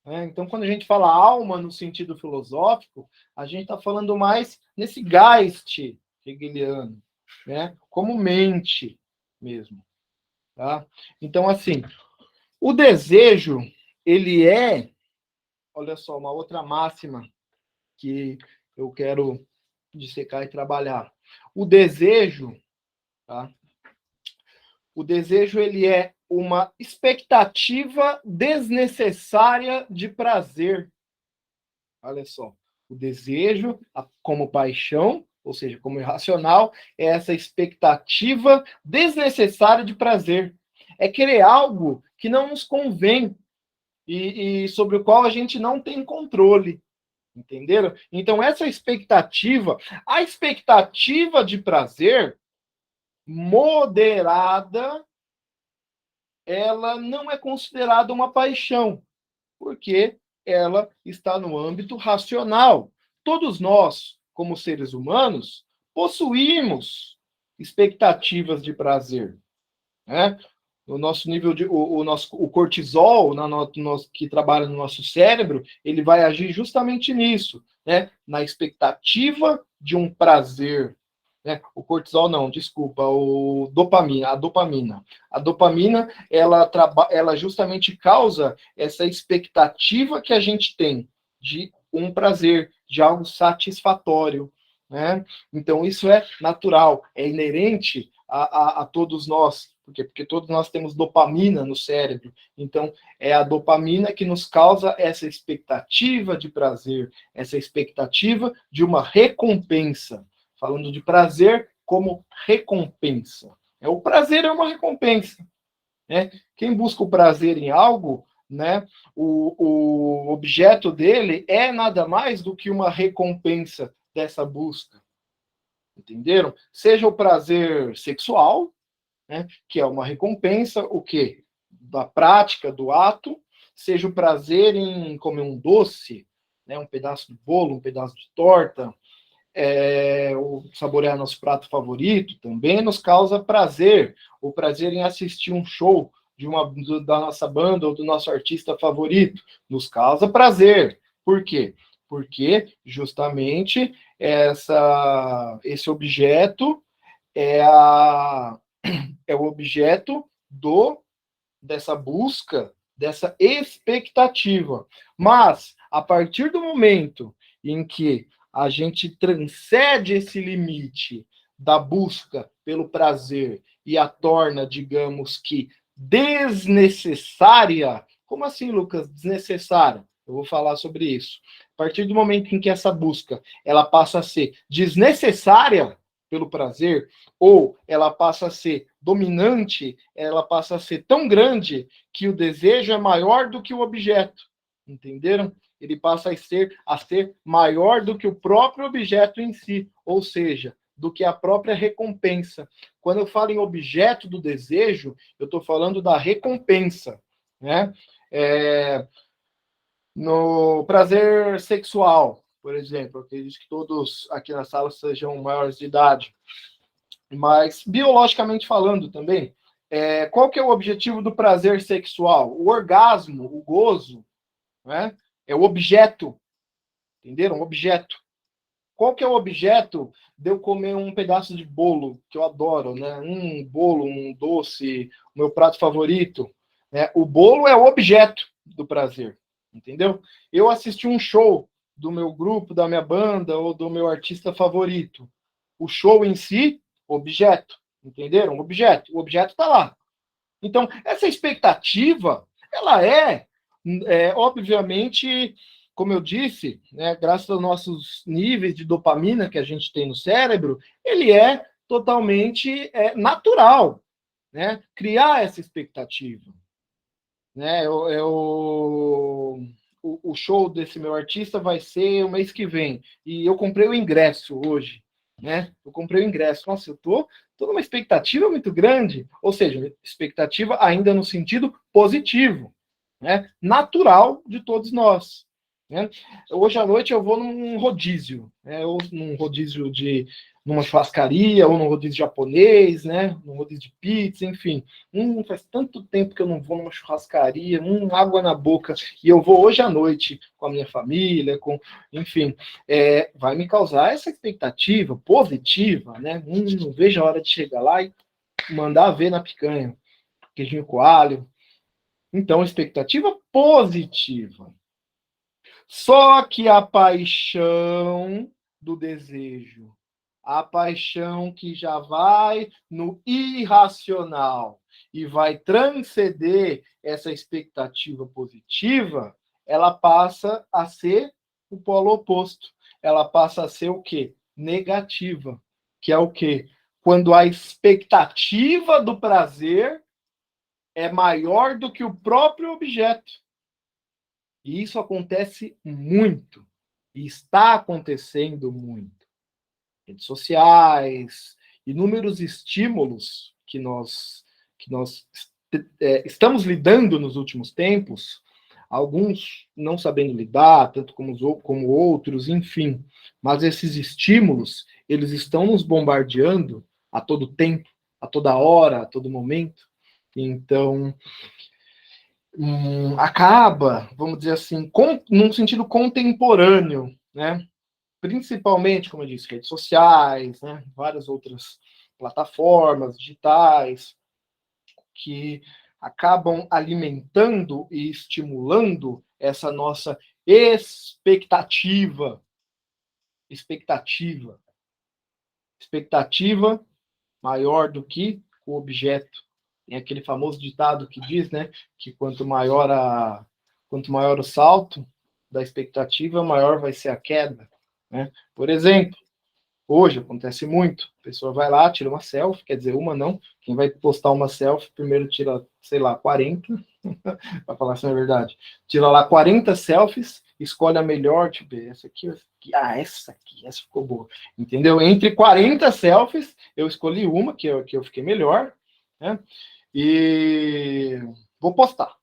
Né? Então, quando a gente fala alma no sentido filosófico, a gente está falando mais nesse Geist hegeliano, né? Como mente mesmo. Tá? Então, assim, o desejo, ele é, olha só, uma outra máxima que eu quero dissecar e trabalhar. O desejo, tá? O desejo, ele é uma expectativa desnecessária de prazer. Olha só, o desejo, como paixão, ou seja, como irracional, é essa expectativa desnecessária de prazer. É querer algo que não nos convém e sobre o qual a gente não tem controle. Entenderam? Então, essa expectativa, a expectativa de prazer moderada, ela não é considerada uma paixão, porque ela está no âmbito racional. Todos nós, como seres humanos, possuímos expectativas de prazer, né? O nosso nível de o cortisol que trabalha no nosso cérebro, ele vai agir justamente nisso, né? Na expectativa de um prazer, né? O cortisol não, desculpa, a dopamina ela justamente causa essa expectativa que a gente tem de um prazer, de algo satisfatório, né? Então isso é natural, é inerente a todos nós. Por quê? Porque todos nós temos dopamina no cérebro. Então, é a dopamina que nos causa essa expectativa de prazer, essa expectativa de uma recompensa. Falando de prazer como recompensa. O prazer é uma recompensa. Né? Quem busca o prazer em algo, né, o objeto dele é nada mais do que uma recompensa dessa busca. Entenderam? Seja o prazer sexual, né, que é uma recompensa, o quê? Da prática, do ato, seja o prazer em comer um doce, né, um pedaço de bolo, um pedaço de torta, ou saborear nosso prato favorito, também nos causa prazer. O prazer em assistir um show da nossa banda ou do nosso artista favorito nos causa prazer. Por quê? Porque justamente esse objeto é o objeto dessa busca, dessa expectativa. Mas, a partir do momento em que a gente transcende esse limite da busca pelo prazer e a torna, digamos que, desnecessária. Como assim, Lucas? Desnecessária? Eu vou falar sobre isso. A partir do momento em que essa busca ela passa a ser desnecessária pelo prazer, ou ela passa a ser dominante, ela passa a ser tão grande que o desejo é maior do que o objeto. Entenderam? Ele passa a ser maior do que o próprio objeto em si, ou seja, do que a própria recompensa. Quando eu falo em objeto do desejo, eu estou falando da recompensa, né? No prazer sexual, por exemplo, eu acredito que todos aqui na sala sejam maiores de idade, mas biologicamente falando também, qual que é o objetivo do prazer sexual? O orgasmo, o gozo, né? É o objeto, entenderam? O objeto. Qual que é o objeto de eu comer um pedaço de bolo, que eu adoro, né? Um bolo, um doce, meu prato favorito. Né? O bolo é o objeto do prazer, entendeu? Eu assisti um show do meu grupo, da minha banda ou do meu artista favorito. O show em si, objeto, entenderam? Objeto. O objeto está lá. Então, essa expectativa, ela obviamente, como eu disse, né, graças aos nossos níveis de dopamina que a gente tem no cérebro, ele é totalmente natural, né? Criar essa expectativa. Né? O show desse meu artista vai ser o mês que vem, e eu comprei o ingresso hoje. Né? Eu comprei o ingresso. Nossa, eu tô numa expectativa muito grande, ou seja, expectativa ainda no sentido positivo, né? Natural de todos nós. Né? Hoje à noite eu vou num rodízio, né? Ou num rodízio numa churrascaria, ou num rodízio japonês, né? Num rodízio de pizza, enfim. Faz tanto tempo que eu não vou numa churrascaria, água na boca, e eu vou hoje à noite com a minha família, enfim, vai me causar essa expectativa positiva, né? Não vejo a hora de chegar lá e mandar ver na picanha, queijinho coalho. Então, expectativa positiva. Só que a paixão do desejo, a paixão que já vai no irracional e vai transcender essa expectativa positiva, ela passa a ser o polo oposto. Ela passa a ser o quê? Negativa. Que é o quê? Quando a expectativa do prazer é maior do que o próprio objeto. E isso acontece muito. E está acontecendo muito. Redes sociais, inúmeros estímulos que nós estamos lidando nos últimos tempos, alguns não sabendo lidar, tanto como outros, enfim. Mas esses estímulos, eles estão nos bombardeando a todo tempo, a toda hora, a todo momento. Então, acaba, vamos dizer assim, num sentido contemporâneo, né? Principalmente, como eu disse, redes sociais, né? Várias outras plataformas digitais que acabam alimentando e estimulando essa nossa expectativa maior do que o objeto. Tem aquele famoso ditado que diz, né, que quanto maior o salto da expectativa, maior vai ser a queda. Né? Por exemplo, hoje acontece muito, a pessoa vai lá, tira uma selfie, quer dizer, uma não, quem vai postar uma selfie, primeiro tira, sei lá, 40, para falar assim a verdade, tira lá 40 selfies, escolhe a melhor, tipo, essa aqui, essa ficou boa, entendeu? Entre 40 selfies, eu escolhi uma, que eu fiquei melhor, né? E vou postar.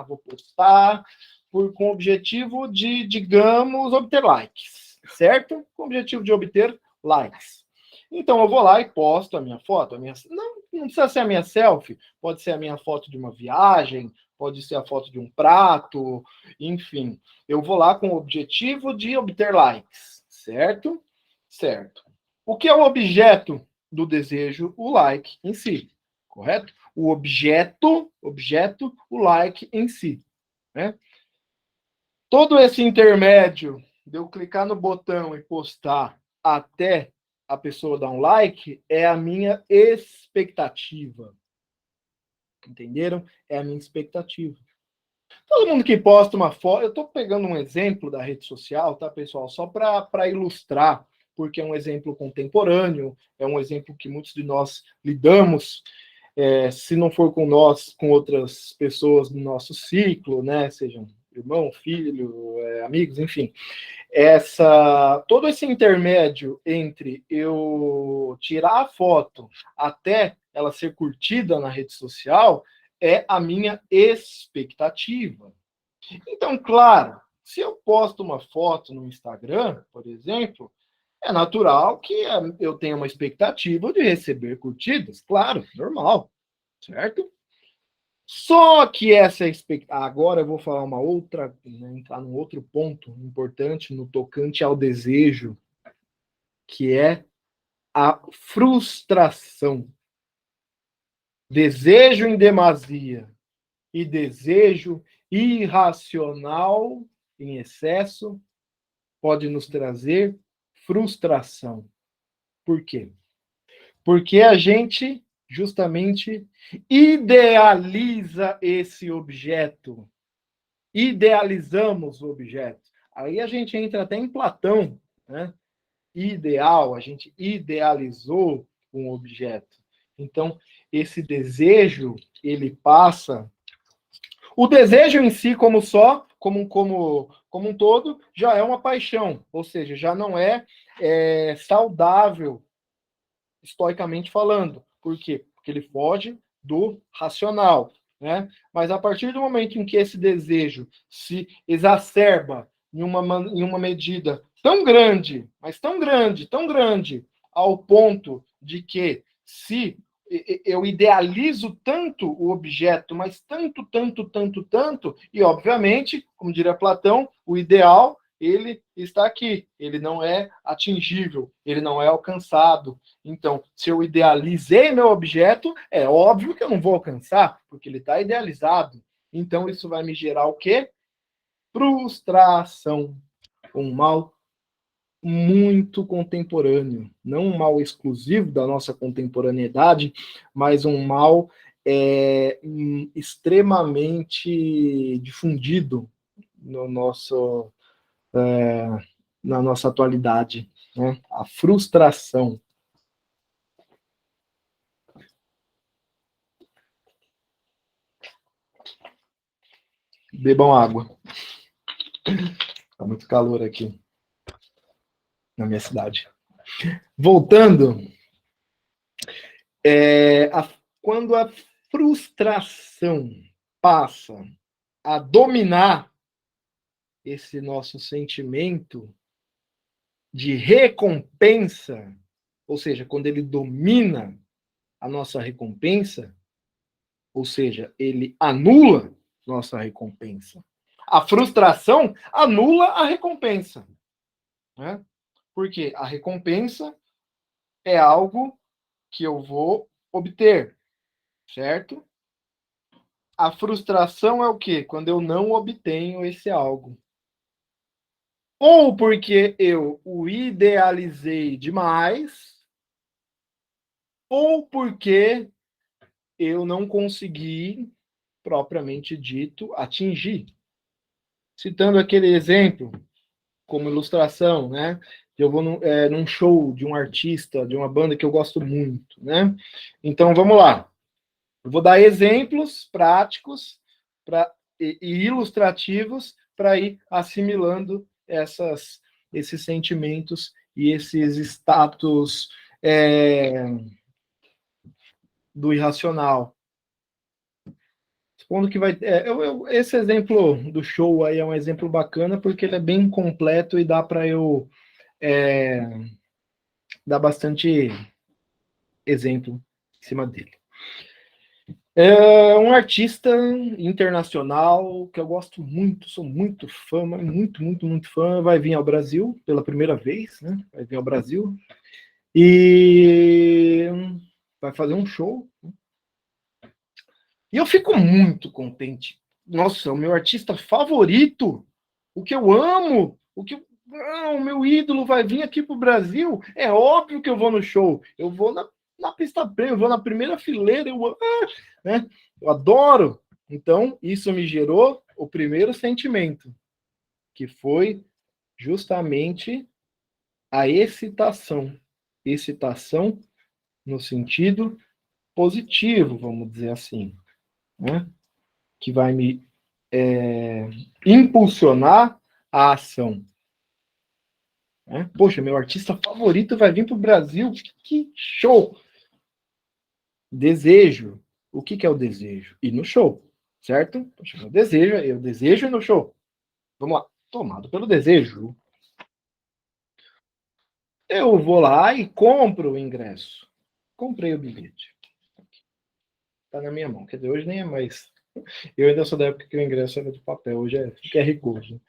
Vou postar com o objetivo de, digamos, obter likes, certo? Com o objetivo de obter likes. Então, eu vou lá e posto a minha foto. Não precisa ser a minha selfie, pode ser a minha foto de uma viagem, pode ser a foto de um prato, enfim. Eu vou lá com o objetivo de obter likes, certo? Certo. O que é o objeto do desejo? O like em si, correto? O objeto, o like em si, né? Todo esse intermédio de eu clicar no botão e postar até a pessoa dar um like é a minha expectativa. Entenderam? É a minha expectativa. Todo mundo que posta uma foto, eu estou pegando um exemplo da rede social, tá, pessoal? Só para ilustrar, porque é um exemplo contemporâneo, é um exemplo que muitos de nós lidamos, se não for com nós, com outras pessoas do nosso ciclo, né? Sejam irmão, filho, amigos, enfim. Todo esse intermédio entre eu tirar a foto até ela ser curtida na rede social é a minha expectativa. Então, claro, se eu posto uma foto no Instagram, por exemplo, é natural que eu tenha uma expectativa de receber curtidas, claro, normal, certo? Só que essa expectativa. Agora eu vou falar uma outra, né, entrar num outro ponto importante no tocante ao desejo, que é a frustração. Desejo em demasia e desejo irracional em excesso pode nos trazer frustração. Por quê? Porque a gente justamente idealiza esse objeto. Idealizamos o objeto. Aí a gente entra até em Platão, né? Ideal, a gente idealizou um objeto. Então, esse desejo, ele passa. O desejo em si, como um todo, já é uma paixão, ou seja, já não é saudável, estoicamente falando. Por quê? Porque ele foge do racional. Né? Mas a partir do momento em que esse desejo se exacerba em uma medida tão grande, mas tão grande, ao ponto de que se eu idealizo tanto o objeto, mas tanto, e obviamente, como diria Platão, o ideal, ele está aqui, ele não é atingível, ele não é alcançado. Então, se eu idealizei meu objeto, é óbvio que eu não vou alcançar, porque ele está idealizado. Então, isso vai me gerar o quê? Frustração. Um mal muito contemporâneo. Não um mal exclusivo da nossa contemporaneidade, mas um mal extremamente difundido no nosso, na nossa atualidade. Né? A frustração. Bebam água. Tá muito calor aqui na minha cidade. Voltando, quando a frustração passa a dominar esse nosso sentimento de recompensa, ou seja, quando ele domina a nossa recompensa, ou seja, ele anula nossa recompensa. A frustração anula a recompensa. Né? Porque a recompensa é algo que eu vou obter, certo? A frustração é o quê? Quando eu não obtenho esse algo. Ou porque eu o idealizei demais, ou porque eu não consegui, propriamente dito, atingir. Citando aquele exemplo, como ilustração, né? Eu vou num show de um artista, de uma banda que eu gosto muito, né? Então, vamos lá. Eu vou dar exemplos práticos e ilustrativos para ir assimilando esses sentimentos e esses status do irracional. Supondo que vai. Esse exemplo do show aí é um exemplo bacana porque ele é bem completo e dá para eu dar bastante exemplo em cima dele. É um artista internacional que eu gosto muito, sou muito fã, mas muito, muito, muito fã. Vai vir ao Brasil pela primeira vez, né? Vai vir ao Brasil e vai fazer um show. E eu fico muito contente. Nossa, o meu artista favorito, o que eu amo, o meu ídolo vai vir aqui pro Brasil. É óbvio que eu vou no show. Eu vou na pista premium, eu vou na primeira fileira, né? Eu adoro. Então, isso me gerou o primeiro sentimento, que foi justamente a excitação. Excitação no sentido positivo, vamos dizer assim, né? Que vai me impulsionar a ação. Né? Poxa, meu artista favorito vai vir para o Brasil, que show! Desejo. O que é o desejo? Ir no show, certo? Poxa, eu desejo ir no show. Vamos lá, tomado pelo desejo. Eu vou lá e compro o ingresso. Comprei o bilhete. Tá na minha mão. Quer dizer, hoje nem é mais. Eu ainda sou da época que o ingresso era de papel, hoje é QR Code.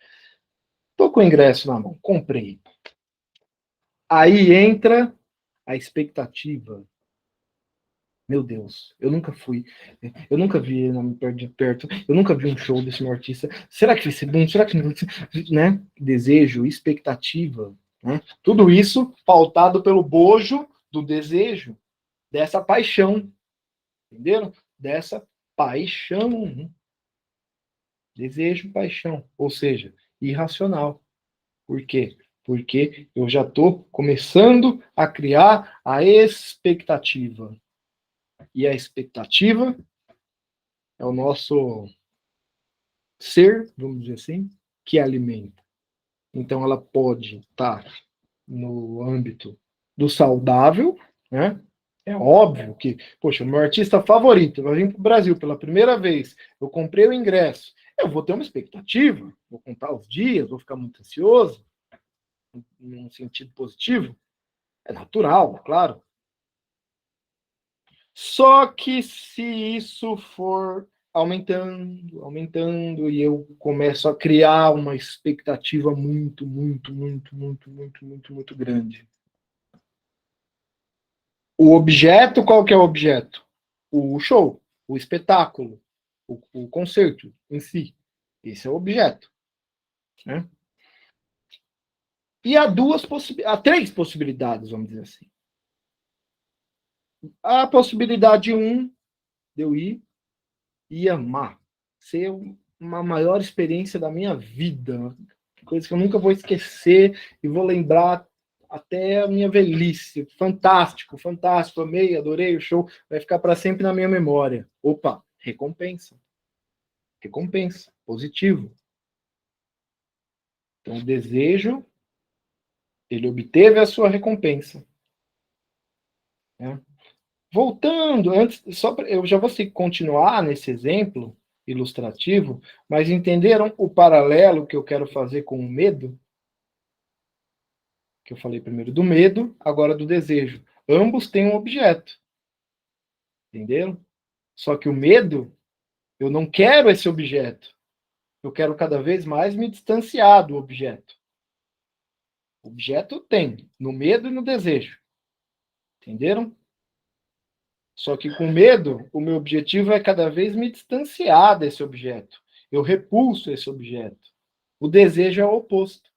Tô com o ingresso na mão, comprei. Aí entra a expectativa. Meu Deus, eu nunca fui, eu nunca vi ele de perto, eu nunca vi um show desse meu artista. Será que vai ser bom? Será que não vai ser? Né? Desejo, expectativa, né? Tudo isso pautado pelo bojo do desejo, dessa paixão, entenderam? Dessa paixão. Desejo, paixão, ou seja, irracional. Por quê? Porque eu já estou começando a criar a expectativa. E a expectativa é o nosso ser, vamos dizer assim, que alimenta. Então, ela pode estar no âmbito do saudável, né? É óbvio que, poxa, o meu artista favorito vai vir para o Brasil pela primeira vez, eu comprei o ingresso, eu vou ter uma expectativa, vou contar os dias, vou ficar muito ansioso, num sentido positivo, é natural, claro. Só que se isso for aumentando, aumentando, e eu começo a criar uma expectativa muito, muito, muito, muito, muito, muito, muito grande. O objeto, qual que é o objeto? O show, o espetáculo, o concerto em si. Esse é o objeto. Né? E há três possibilidades, vamos dizer assim. A possibilidade de eu ir e amar, ser uma maior experiência da minha vida, coisa que eu nunca vou esquecer e vou lembrar até a minha velhice. Fantástico, fantástico, amei, adorei o show, vai ficar para sempre na minha memória. Opa, recompensa. Recompensa, positivo. Então, o desejo, ele obteve a sua recompensa. Né? Voltando, antes, eu já vou continuar nesse exemplo ilustrativo, mas entenderam o paralelo que eu quero fazer com o medo? Que eu falei primeiro do medo, agora do desejo. Ambos têm um objeto. Entenderam? Só que o medo, eu não quero esse objeto. Eu quero cada vez mais me distanciar do objeto. O objeto tem, no medo e no desejo. Entenderam? Só que com medo, o meu objetivo é cada vez me distanciar desse objeto. Eu repulso esse objeto. O desejo é o oposto.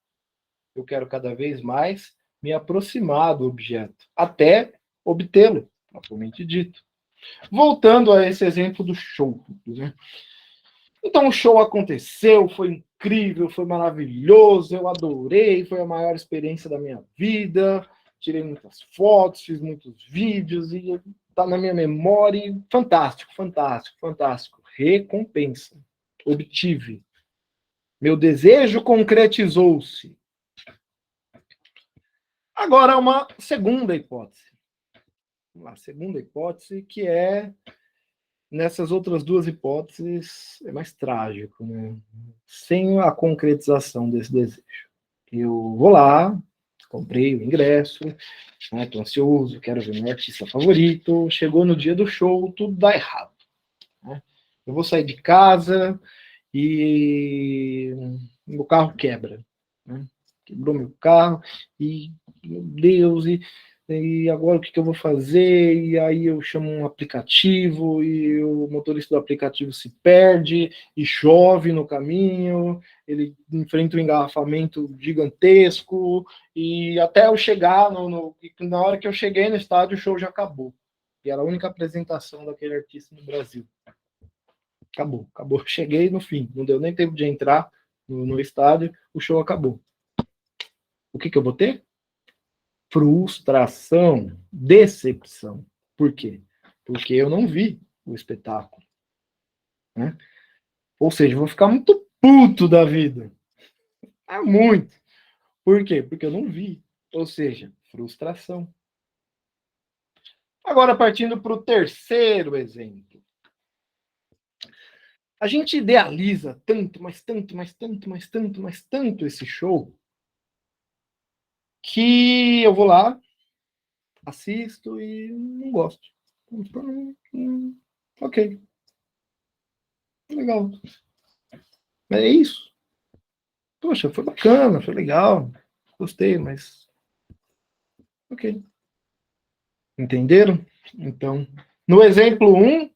Eu quero cada vez mais me aproximar do objeto, até obtê-lo, propriamente dito. Voltando a esse exemplo do show. Né? Então, o show aconteceu, foi incrível, foi maravilhoso, eu adorei, foi a maior experiência da minha vida. Tirei muitas fotos, fiz muitos vídeos e está na minha memória. E fantástico, fantástico, fantástico. Recompensa. Obtive. Meu desejo concretizou-se. Agora, uma segunda hipótese. Uma segunda hipótese que é nessas outras duas hipóteses é mais trágico, né? Sem a concretização desse desejo. Eu vou lá, comprei o ingresso, né, tô ansioso, quero ver meu artista favorito, chegou no dia do show, tudo dá errado. Né? Eu vou sair de casa e meu carro quebra. Né? Quebrou meu carro e, meu Deus, e agora o que eu vou fazer? E aí eu chamo um aplicativo e o motorista do aplicativo se perde e chove no caminho, ele enfrenta um engarrafamento gigantesco e até eu chegar, na hora que eu cheguei no estádio, o show já acabou. E era a única apresentação daquele artista no Brasil. Acabou. Cheguei no fim, não deu nem tempo de entrar no estádio, o show acabou. O que eu vou ter? Frustração, decepção. Por quê? Porque eu não vi o espetáculo. Né? Ou seja, eu vou ficar muito puto da vida. É muito. Por quê? Porque eu não vi. Ou seja, frustração. Agora, partindo para o terceiro exemplo. A gente idealiza tanto, mas tanto esse show, que eu vou lá, assisto e não gosto. Ok. Legal. É isso. Poxa, foi bacana, foi legal. Gostei, mas. Ok. Entenderam? Então, no exemplo 1,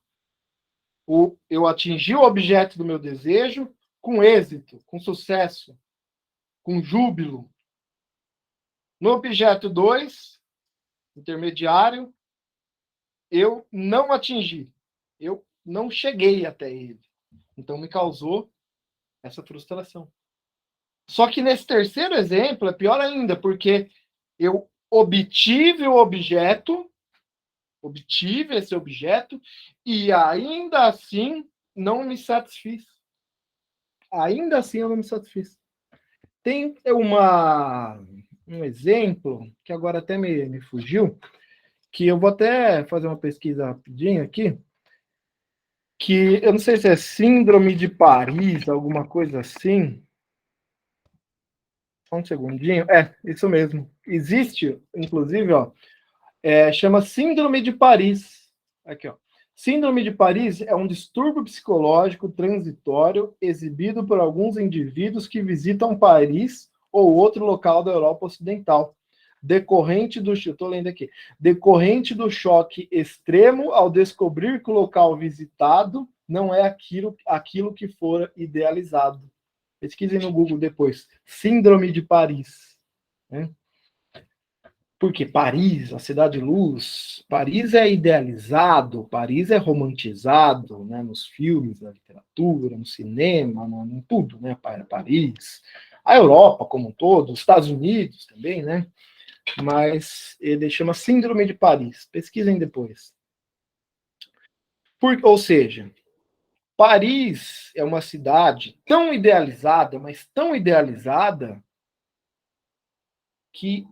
eu atingi o objeto do meu desejo com êxito, com sucesso, com júbilo. No objeto 2, intermediário, eu não atingi. Eu não cheguei até ele. Então, me causou essa frustração. Só que nesse terceiro exemplo é pior ainda, porque eu obtive esse objeto e ainda assim não me satisfiz. Ainda assim eu não me satisfiz. Tem um exemplo que agora até me fugiu, que eu vou até fazer uma pesquisa rapidinho aqui, que eu não sei se é síndrome de Paris, alguma coisa assim. Só um segundinho. É, isso mesmo. Existe, inclusive, ó, chama Síndrome de Paris. Aqui, ó. Síndrome de Paris é um distúrbio psicológico transitório exibido por alguns indivíduos que visitam Paris ou outro local da Europa Ocidental, decorrente do choque extremo ao descobrir que o local visitado não é aquilo que fora idealizado. Pesquisem no Google depois. Síndrome de Paris. Né? Porque Paris, a cidade de luz, Paris é idealizado, Paris é romantizado, né, nos filmes, na literatura, no cinema, em tudo, né, Paris. A Europa como um todo, os Estados Unidos também, né? Mas ele chama Síndrome de Paris. Pesquisem depois. Ou seja, Paris é uma cidade tão idealizada, mas tão idealizada, que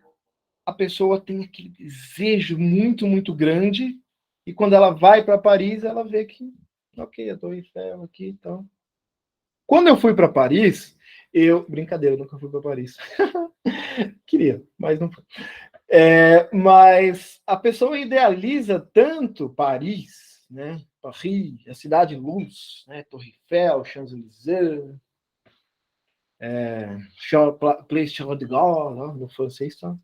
a pessoa tem aquele desejo muito, muito grande, e quando ela vai para Paris, ela vê que, ok, eu Torre Eiffel aqui, então. Quando eu fui para Paris, brincadeira, eu nunca fui para Paris. Queria, mas não foi. Mas a pessoa idealiza tanto Paris, né? Paris, a cidade luz, né? Torre Eiffel, Champs-Élysées, Place Charles de Gaulle, no francês tá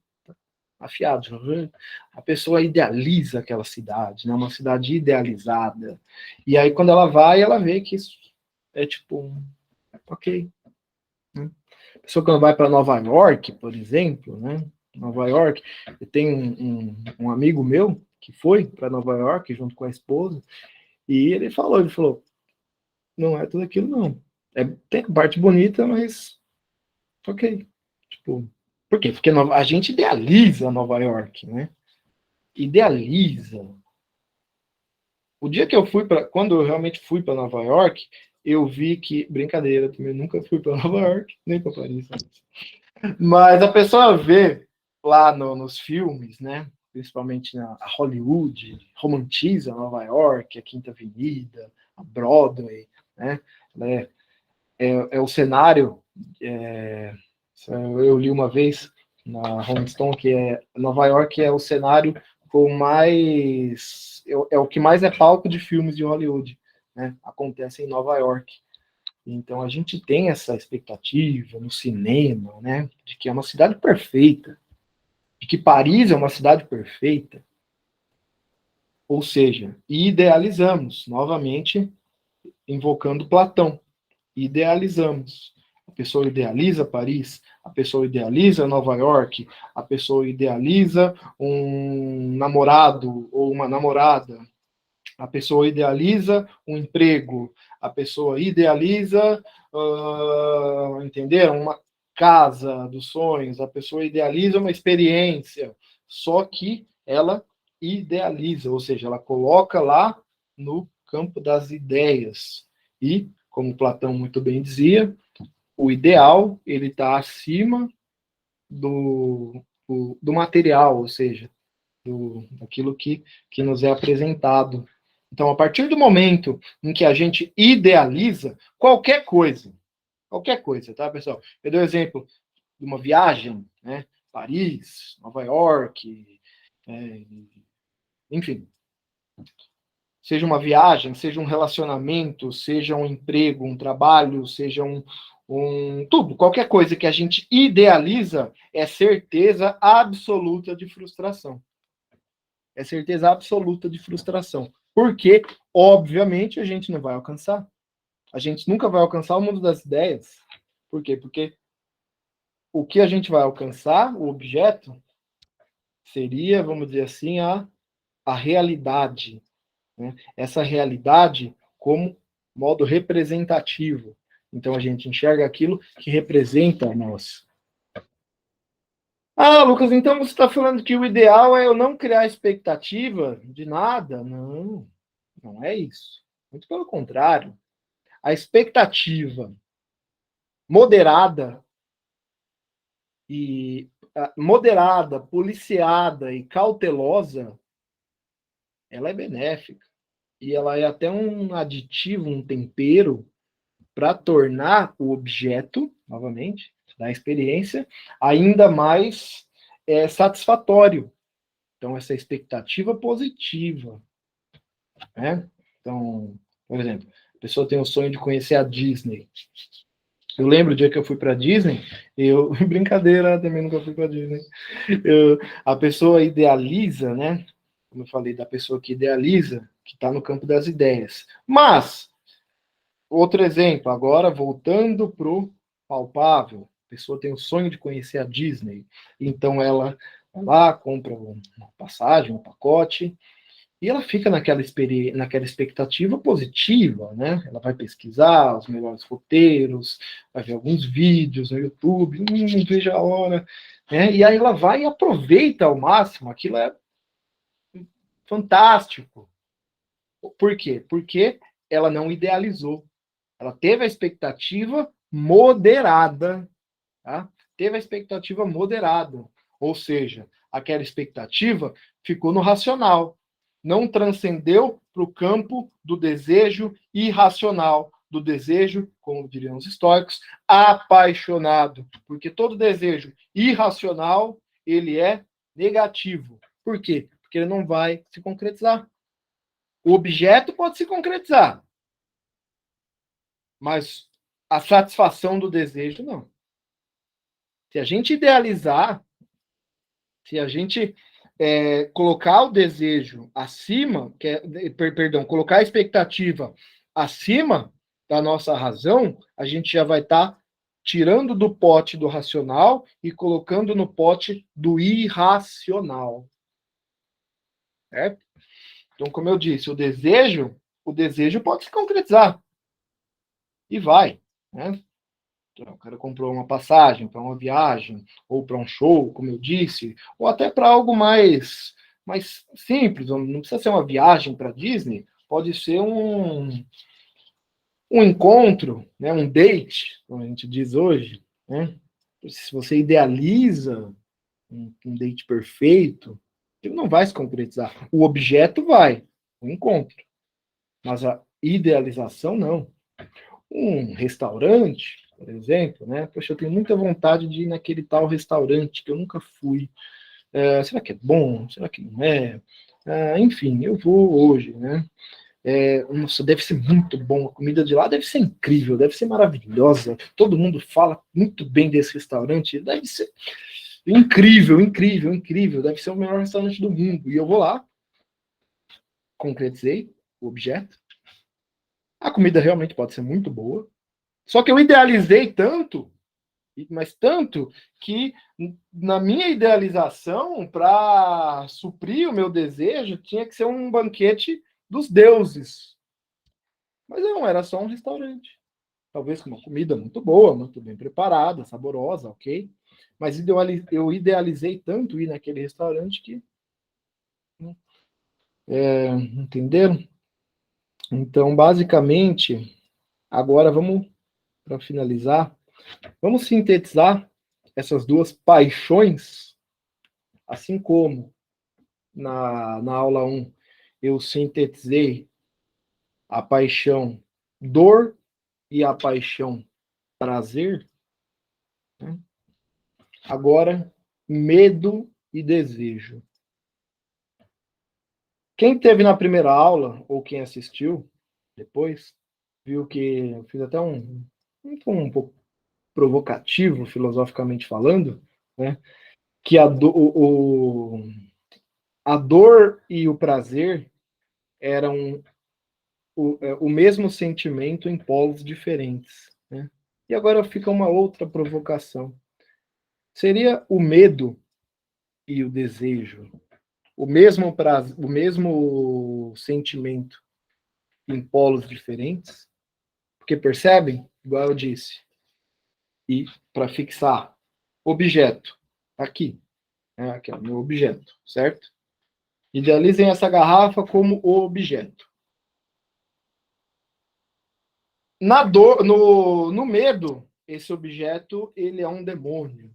afiado. A pessoa idealiza aquela cidade, né? Uma cidade idealizada. E aí, quando ela vai, ela vê que isso é tipo, ok. Né? A pessoa, quando vai para Nova York, por exemplo, né? Nova York, eu tenho um amigo meu que foi para Nova York junto com a esposa, e ele falou, não é tudo aquilo, não. Tem parte bonita, mas ok. Tipo, por quê? Porque a gente idealiza Nova York, né? Idealiza. O dia que quando eu realmente fui para Nova York, eu vi que, brincadeira, eu também nunca fui para Nova York, nem para Paris. Mas a pessoa vê lá nos filmes, né? principalmente a Hollywood, romantiza Nova York, a Quinta Avenida, a Broadway, né? É o cenário. Eu li uma vez na Rolling Stone que Nova York é o cenário com mais. É o que mais é palco de filmes de Hollywood, né? Acontece em Nova York. Então a gente tem essa expectativa no cinema, né? De que é uma cidade perfeita, de que Paris é uma cidade perfeita. Ou seja, idealizamos, novamente, invocando Platão. Idealizamos. A pessoa idealiza Paris, a pessoa idealiza Nova York, a pessoa idealiza um namorado ou uma namorada, a pessoa idealiza um emprego, a pessoa idealiza, entenderam? Uma casa dos sonhos, a pessoa idealiza uma experiência, só que ela idealiza, ou seja, ela coloca lá no campo das ideias. E, como Platão muito bem dizia, o ideal ele está acima do material, ou seja, daquilo que nos é apresentado. Então, a partir do momento em que a gente idealiza qualquer coisa, tá, pessoal? Eu dei o exemplo de uma viagem, né? Paris, Nova York, enfim. Seja uma viagem, seja um relacionamento, seja um emprego, um trabalho, seja tudo, qualquer coisa que a gente idealiza é certeza absoluta de frustração. É certeza absoluta de frustração. Porque, obviamente, a gente não vai alcançar. A gente nunca vai alcançar o mundo das ideias. Por quê? Porque o que a gente vai alcançar, o objeto, seria, vamos dizer assim, a realidade. Né? Essa realidade como modo representativo. Então, a gente enxerga aquilo que representa nós. Ah, Lucas, então você está falando que o ideal é eu não criar expectativa de nada? Não, não é isso. Muito pelo contrário. A expectativa moderada policiada e cautelosa, ela é benéfica. E ela é até um aditivo, um tempero para tornar o objeto, novamente, da experiência, ainda mais satisfatório. Então, essa expectativa positiva. Né? Então, por exemplo, a pessoa tem o sonho de conhecer a Disney. Eu lembro o dia que eu fui para a Disney, brincadeira, também nunca fui para a Disney. A pessoa idealiza, né? Como eu falei, da pessoa que idealiza, que está no campo das ideias. Mas, outro exemplo, agora voltando para o palpável, a pessoa tem o sonho de conhecer a Disney, então ela vai lá, compra uma passagem, um pacote, e ela fica naquela expectativa positiva, né? Ela vai pesquisar os melhores roteiros, vai ver alguns vídeos no YouTube, não veja a hora, né? E aí ela vai e aproveita ao máximo, aquilo é fantástico. Por quê? Porque ela não idealizou. Ela teve a expectativa moderada, tá? Teve a expectativa moderada. Ou seja, aquela expectativa ficou no racional. Não transcendeu para o campo do desejo irracional, do desejo, como diriam os estoicos, apaixonado. Porque todo desejo irracional, ele é negativo. Por quê? Porque ele não vai se concretizar. O objeto pode se concretizar, mas a satisfação do desejo, não. Se a gente idealizar, se a gente colocar o desejo acima, colocar a expectativa acima da nossa razão, a gente já vai estar tirando do pote do racional e colocando no pote do irracional. Certo? Então, como eu disse, o desejo pode se concretizar. E vai, né? O cara comprou uma passagem para uma viagem, ou para um show, como eu disse, ou até para algo mais simples, não precisa ser uma viagem para Disney, pode ser um encontro, né, um date, como a gente diz hoje, né? Se você idealiza um date perfeito, Ele não vai se concretizar. O objeto vai, o encontro. Mas a idealização, não. Um restaurante, por exemplo, né? Poxa, eu tenho muita vontade de ir naquele tal restaurante que eu nunca fui. Será que é bom? Será que não é? Enfim, eu vou hoje, né? Nossa, deve ser muito bom. A comida de lá deve ser incrível, deve ser maravilhosa. Todo mundo fala muito bem desse restaurante. Deve ser incrível, incrível, incrível. Deve ser o melhor restaurante do mundo. E eu vou lá, concretizei o objeto. A comida realmente pode ser muito boa. Só que eu idealizei tanto, mas tanto, que na minha idealização, para suprir o meu desejo, tinha que ser um banquete dos deuses. Mas não, era só um restaurante. Talvez com uma comida muito boa, muito bem preparada, saborosa, ok? Mas eu idealizei tanto ir naquele restaurante que. Entenderam? Então, basicamente, agora vamos, para finalizar, vamos sintetizar essas duas paixões, assim como na aula 1 eu sintetizei a paixão dor e a paixão prazer, né? Agora, medo e desejo. Quem teve na primeira aula, ou quem assistiu depois, viu que eu fiz até um pouco provocativo, filosoficamente falando, né? Que a dor e o prazer eram o mesmo sentimento em polos diferentes, né? E agora fica uma outra provocação. Seria o medo e o desejo o mesmo sentimento em polos diferentes? Porque percebem? Igual eu disse. E para fixar, objeto, aqui. Aqui é o meu objeto, certo? Idealizem essa garrafa como o objeto. No medo, esse objeto ele é um demônio,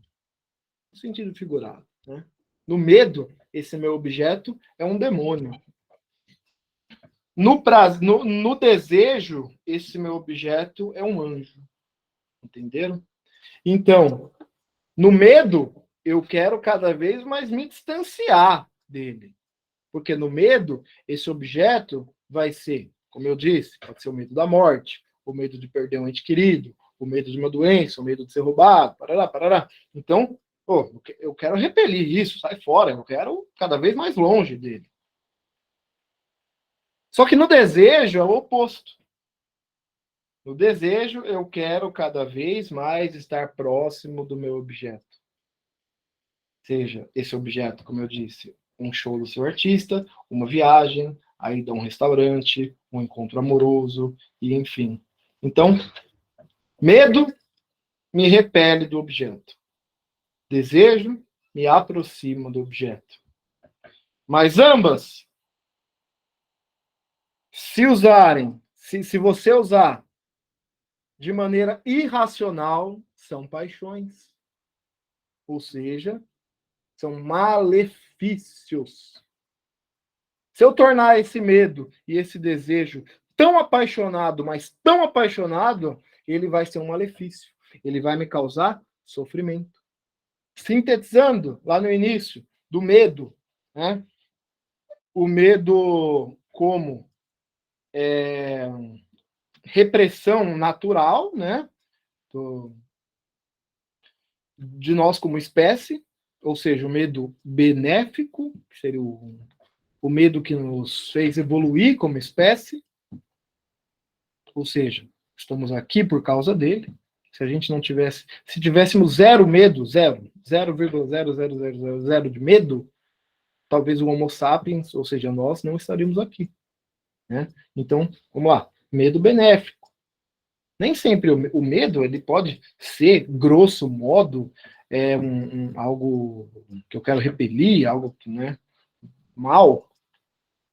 no sentido figurado, né? No medo, esse meu objeto é um demônio. No desejo, esse meu objeto é um anjo. Entenderam? Então, no medo, eu quero cada vez mais me distanciar dele. Porque no medo, esse objeto vai ser, como eu disse, pode ser o medo da morte, o medo de perder um ente querido, o medo de uma doença, o medo de ser roubado, parará, parará. Então, eu quero repelir isso, sai fora, eu quero cada vez mais longe dele. Só que no desejo é o oposto. No desejo, eu quero cada vez mais estar próximo do meu objeto. Seja esse objeto, como eu disse, um show do seu artista, uma viagem, a ida a um restaurante, um encontro amoroso, e enfim. Então, medo me repele do objeto. Desejo me aproxima do objeto. Mas ambas, se você usar de maneira irracional, são paixões. Ou seja, são malefícios. Se eu tornar esse medo e esse desejo tão apaixonado, mas tão apaixonado, ele vai ser um malefício. Ele vai me causar sofrimento. Sintetizando lá no início do medo, né? O medo como repressão natural, né? De nós como espécie, ou seja, o medo benéfico, que seria o medo que nos fez evoluir como espécie, ou seja, estamos aqui por causa dele. Se a gente não tivesse, se tivéssemos zero medo, 0,00000 de medo, talvez o Homo sapiens, ou seja, nós, não estaríamos aqui, né? Então, vamos lá, medo benéfico. Nem sempre o medo ele pode ser, grosso modo, algo que eu quero repelir, algo que, né, mal,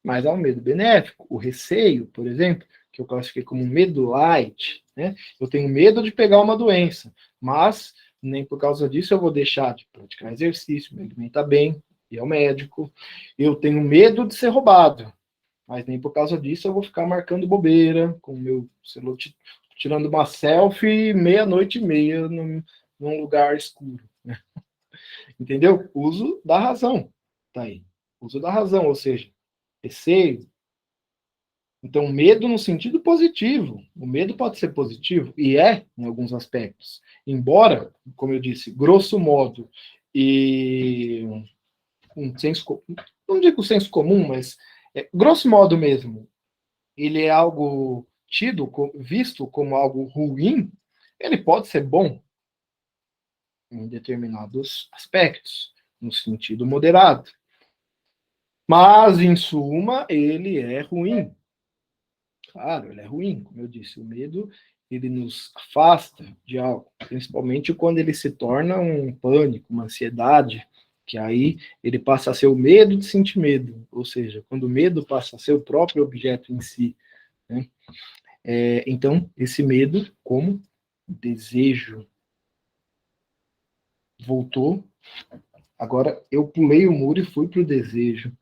mas há um medo benéfico. O receio, por exemplo, que eu classifiquei como medo light, né? Eu tenho medo de pegar uma doença, mas nem por causa disso eu vou deixar de praticar exercício, me alimentar bem, ir ao médico. Eu tenho medo de ser roubado, mas nem por causa disso eu vou ficar marcando bobeira com o meu celular, tirando uma selfie meia-noite e meia num lugar escuro. Né? Entendeu? Uso da razão. Tá aí. Uso da razão, ou seja, receio. Então, medo no sentido positivo. O medo pode ser positivo, e é, em alguns aspectos. Embora, como eu disse, grosso modo, e um senso, não digo senso comum, mas grosso modo mesmo, ele é algo tido, visto como algo ruim, ele pode ser bom em determinados aspectos, no sentido moderado. Mas, em suma, ele é ruim. Claro, ele é ruim, como eu disse. O medo, ele nos afasta de algo, principalmente quando ele se torna um pânico, uma ansiedade, que aí ele passa a ser o medo de sentir medo, ou seja, quando o medo passa a ser o próprio objeto em si. Né? Então, esse medo, como desejo, voltou. Agora, eu pulei o muro e fui para o desejo.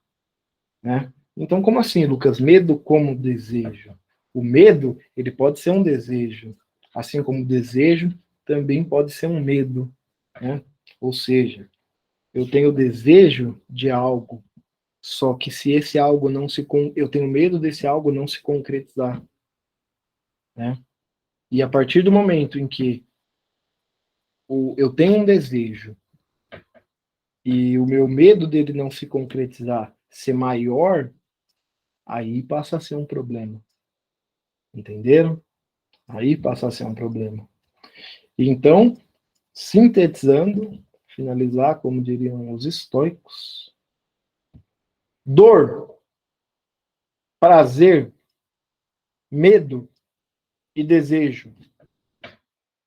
Né? Então, como assim, Lucas? Medo como desejo? O medo, ele pode ser um desejo, assim como o desejo também pode ser um medo. Né? Ou seja, eu tenho desejo de algo, só que se esse algo não se... Eu tenho medo desse algo não se concretizar. Né? E a partir do momento em que eu tenho um desejo e o meu medo dele não se concretizar ser maior, aí passa a ser um problema. Entenderam? Aí passa a ser um problema. Então, sintetizando, finalizar, como diriam os estoicos, dor, prazer, medo e desejo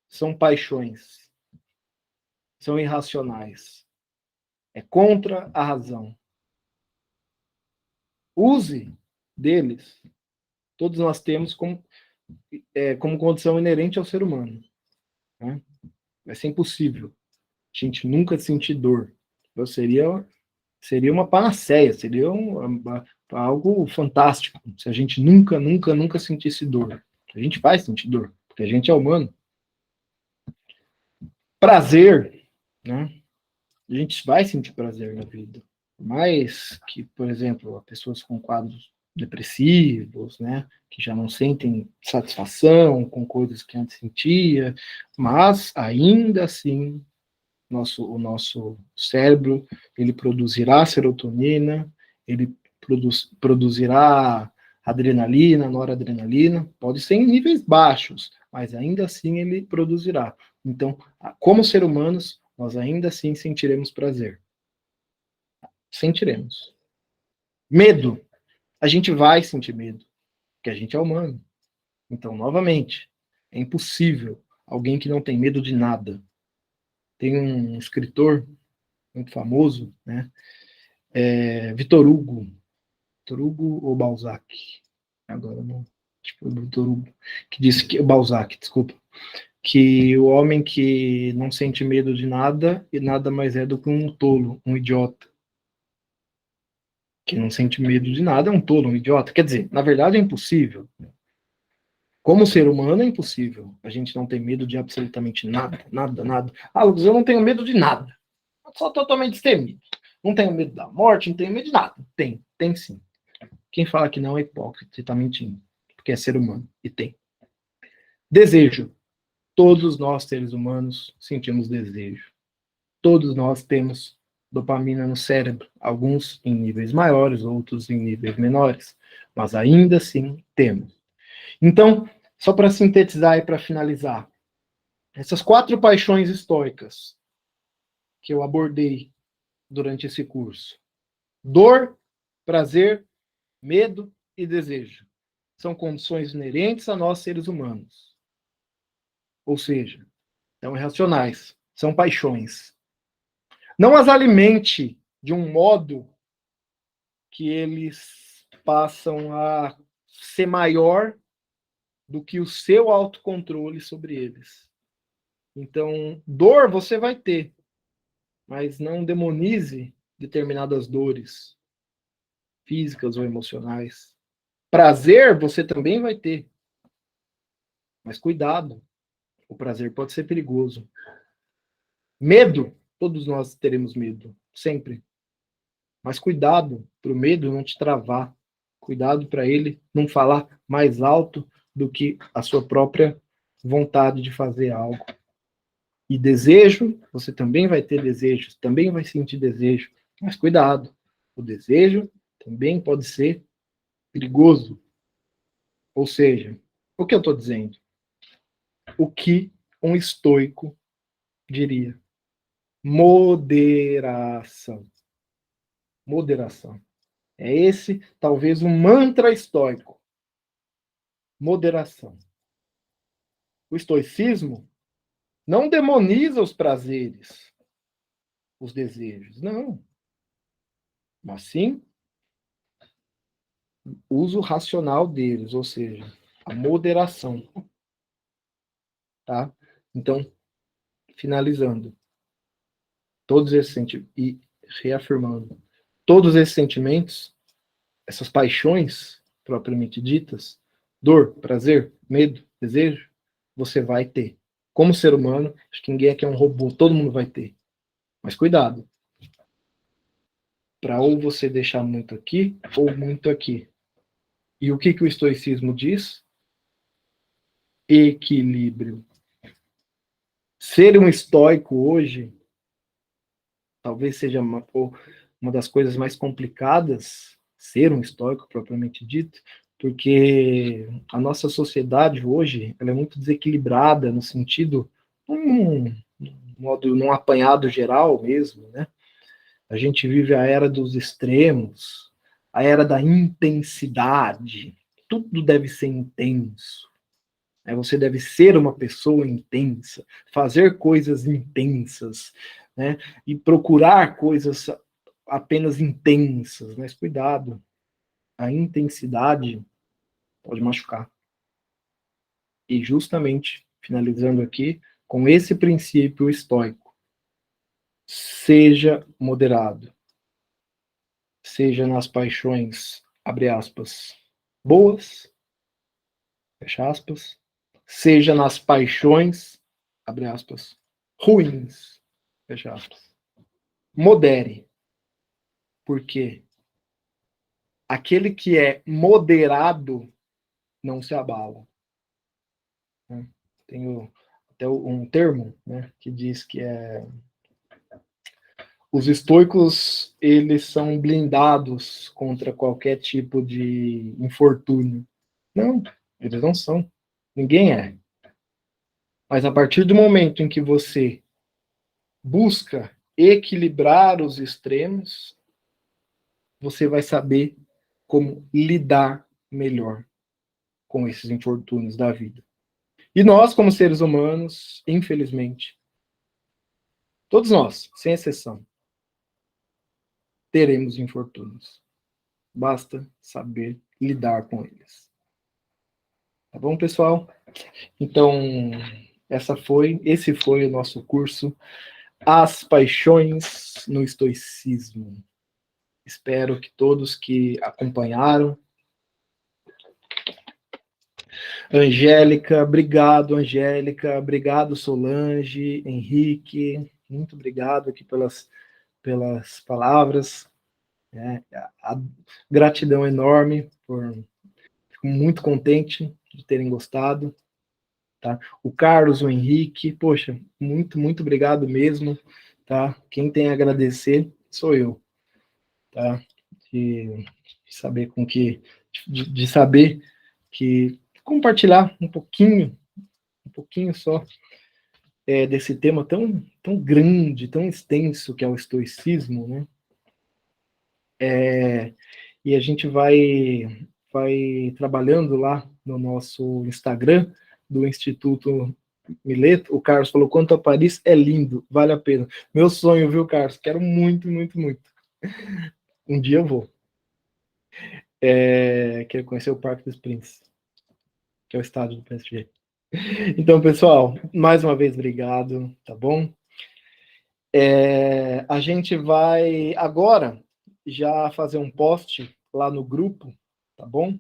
são paixões, são irracionais. É contra a razão. Use deles. Todos nós temos como condição inerente ao ser humano. Né? Vai ser impossível a gente nunca sentir dor. Então, seria uma panaceia, seria algo fantástico se a gente nunca, nunca, nunca sentisse dor. A gente vai sentir dor, porque a gente é humano. Prazer, né? A gente vai sentir prazer na vida. Mas que, por exemplo, pessoas com quadros depressivos, né, que já não sentem satisfação com coisas que antes sentia, mas ainda assim o nosso cérebro ele produzirá serotonina, ele produzirá adrenalina, noradrenalina, pode ser em níveis baixos, mas ainda assim ele produzirá. Então, como seres humanos, nós ainda assim sentiremos prazer. Sentiremos. Medo. A gente vai sentir medo, porque a gente é humano. Então, novamente, é impossível alguém que não tem medo de nada. Tem um escritor muito famoso, né? Vitor Hugo. Vitor Hugo ou Balzac? Agora não. Tipo, Vitor Hugo. Que disse que. Balzac, desculpa. Que o homem que não sente medo de nada e nada mais é do que um tolo, um idiota. Que não sente medo de nada é um tolo, um idiota. Quer dizer, na verdade é impossível. Como ser humano é impossível. A gente não tem medo de absolutamente nada, nada, nada. Ah, Lucas, eu não tenho medo de nada. Eu sou totalmente destemido. Não tenho medo da morte, não tenho medo de nada. Tem sim. Quem fala que não é hipócrita, você está mentindo. Porque é ser humano e tem. Desejo. Todos nós, seres humanos, sentimos desejo. Todos nós temos dopamina no cérebro. Alguns em níveis maiores, outros em níveis menores. Mas ainda assim temos. Então, só para sintetizar e para finalizar, essas 4 paixões estoicas que eu abordei durante esse curso: dor, prazer, medo e desejo. São condições inerentes a nós, seres humanos. Ou seja, são irracionais, são paixões. Não as alimente de um modo que eles passam a ser maior do que o seu autocontrole sobre eles. Então, dor você vai ter, mas não demonize determinadas dores físicas ou emocionais. Prazer você também vai ter, mas cuidado, o prazer pode ser perigoso. Medo, todos nós teremos medo, sempre. Mas cuidado para o medo não te travar. Cuidado para ele não falar mais alto do que a sua própria vontade de fazer algo. E desejo, você também vai ter desejos, também vai sentir desejo. Mas cuidado, o desejo também pode ser perigoso. Ou seja, o que eu estou dizendo? O que um estoico diria? Moderação. Moderação. É esse, talvez, um mantra estoico. Moderação. O estoicismo não demoniza os prazeres, os desejos, não. Mas sim o uso racional deles, ou seja, a moderação. Tá? Então, finalizando, todos esses sentimentos, e reafirmando, todos esses sentimentos, essas paixões propriamente ditas, dor, prazer, medo, desejo, você vai ter. Como ser humano, acho que ninguém aqui é um robô, todo mundo vai ter. Mas cuidado, para ou você deixar muito aqui ou muito aqui. E o que, que o estoicismo diz? Equilíbrio. Ser um estoico hoje talvez seja uma das coisas mais complicadas, ser um estoico propriamente dito, porque a nossa sociedade hoje ela é muito desequilibrada no sentido, num apanhado geral mesmo, né? A gente vive a era dos extremos, a era da intensidade. Tudo deve ser intenso. Né? Você deve ser uma pessoa intensa, fazer coisas intensas, né? E procurar coisas apenas intensas. Mas cuidado, a intensidade pode machucar. E justamente, finalizando aqui, com esse princípio estoico, seja moderado. Seja nas paixões, abre aspas, boas, fecha aspas, seja nas paixões, abre aspas, ruins, fecha aspas. Modere, porque aquele que é moderado não se abala. Né? Tem até um termo, né, que diz que os estoicos, eles são blindados contra qualquer tipo de infortúnio. Não, eles não são. Ninguém é. Mas a partir do momento em que você busca equilibrar os extremos, você vai saber como lidar melhor com esses infortúnios da vida. E nós, como seres humanos, infelizmente, todos nós, sem exceção, teremos infortúnios. Basta saber lidar com eles. Tá bom, pessoal? Então, esse foi o nosso curso As Paixões no Estoicismo. Espero que todos que acompanharam. Angélica, obrigado, Angélica. Obrigado, Solange, Henrique. Muito obrigado aqui pelas palavras. A gratidão enorme. Fico muito contente de terem gostado. Tá? O Carlos, o Henrique, poxa, muito obrigado mesmo. Tá? Quem tem a agradecer sou eu. Tá? De saber de saber que compartilhar um pouquinho só desse tema tão grande, tão extenso que é o estoicismo, né? E a gente vai trabalhando lá no nosso Instagram do Instituto Mileto. O Carlos falou, quanto a Paris é lindo, vale a pena. Meu sonho, viu, Carlos? Quero muito. Um dia eu vou. Quero conhecer o Parque dos Príncipes, que é o estádio do PSG. Então, pessoal, mais uma vez, obrigado, tá bom? A gente vai agora já fazer um post lá no grupo, tá bom?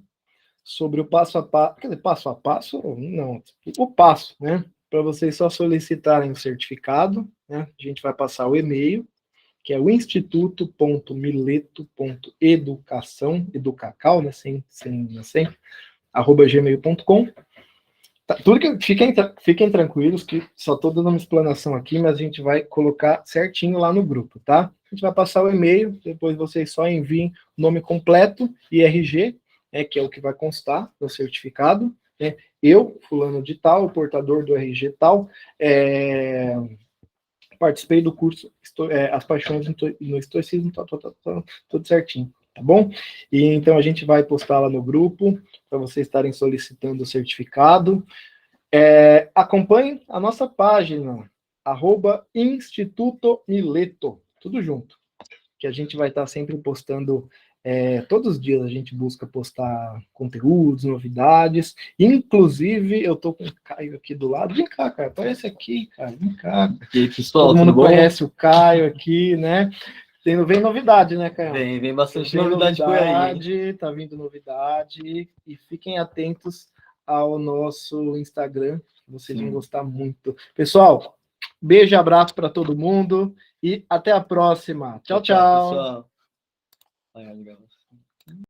Sobre o passo a passo, quer dizer, passo a passo, não, o passo, né? Para vocês só solicitarem o certificado, né? A gente vai passar o e-mail, que é o instituto.mileto.educação, educacau, né? Sem @gmail.com. Tá, tudo que fiquem tranquilos, que só estou dando uma explanação aqui, mas a gente vai colocar certinho lá no grupo, tá? A gente vai passar o e-mail, depois vocês só enviem o nome completo e RG, que é o que vai constar no certificado, né? Eu, fulano de tal, portador do RG tal, participei do curso As Paixões no Estoicismo, tudo certinho, tá bom? E então a gente vai postar lá no grupo, para vocês estarem solicitando o certificado. Acompanhem a nossa página, @Instituto Mileto, tudo junto, que a gente vai estar sempre postando, todos os dias a gente busca postar conteúdos, novidades, inclusive eu tô com o Caio aqui do lado, vem cá, Caio, aparece aqui, cara, vem cá. E aí, pessoal, todo mundo tudo bom? conhece o Caio aqui, né? Vem novidade, né, Caio? Vem bastante novidade por aí, hein? Tá vindo novidade, e fiquem atentos ao nosso Instagram, vocês vão gostar muito. Pessoal, beijo e abraço para todo mundo e até a próxima. Tchau, tchau. Pessoal. Ai, legal.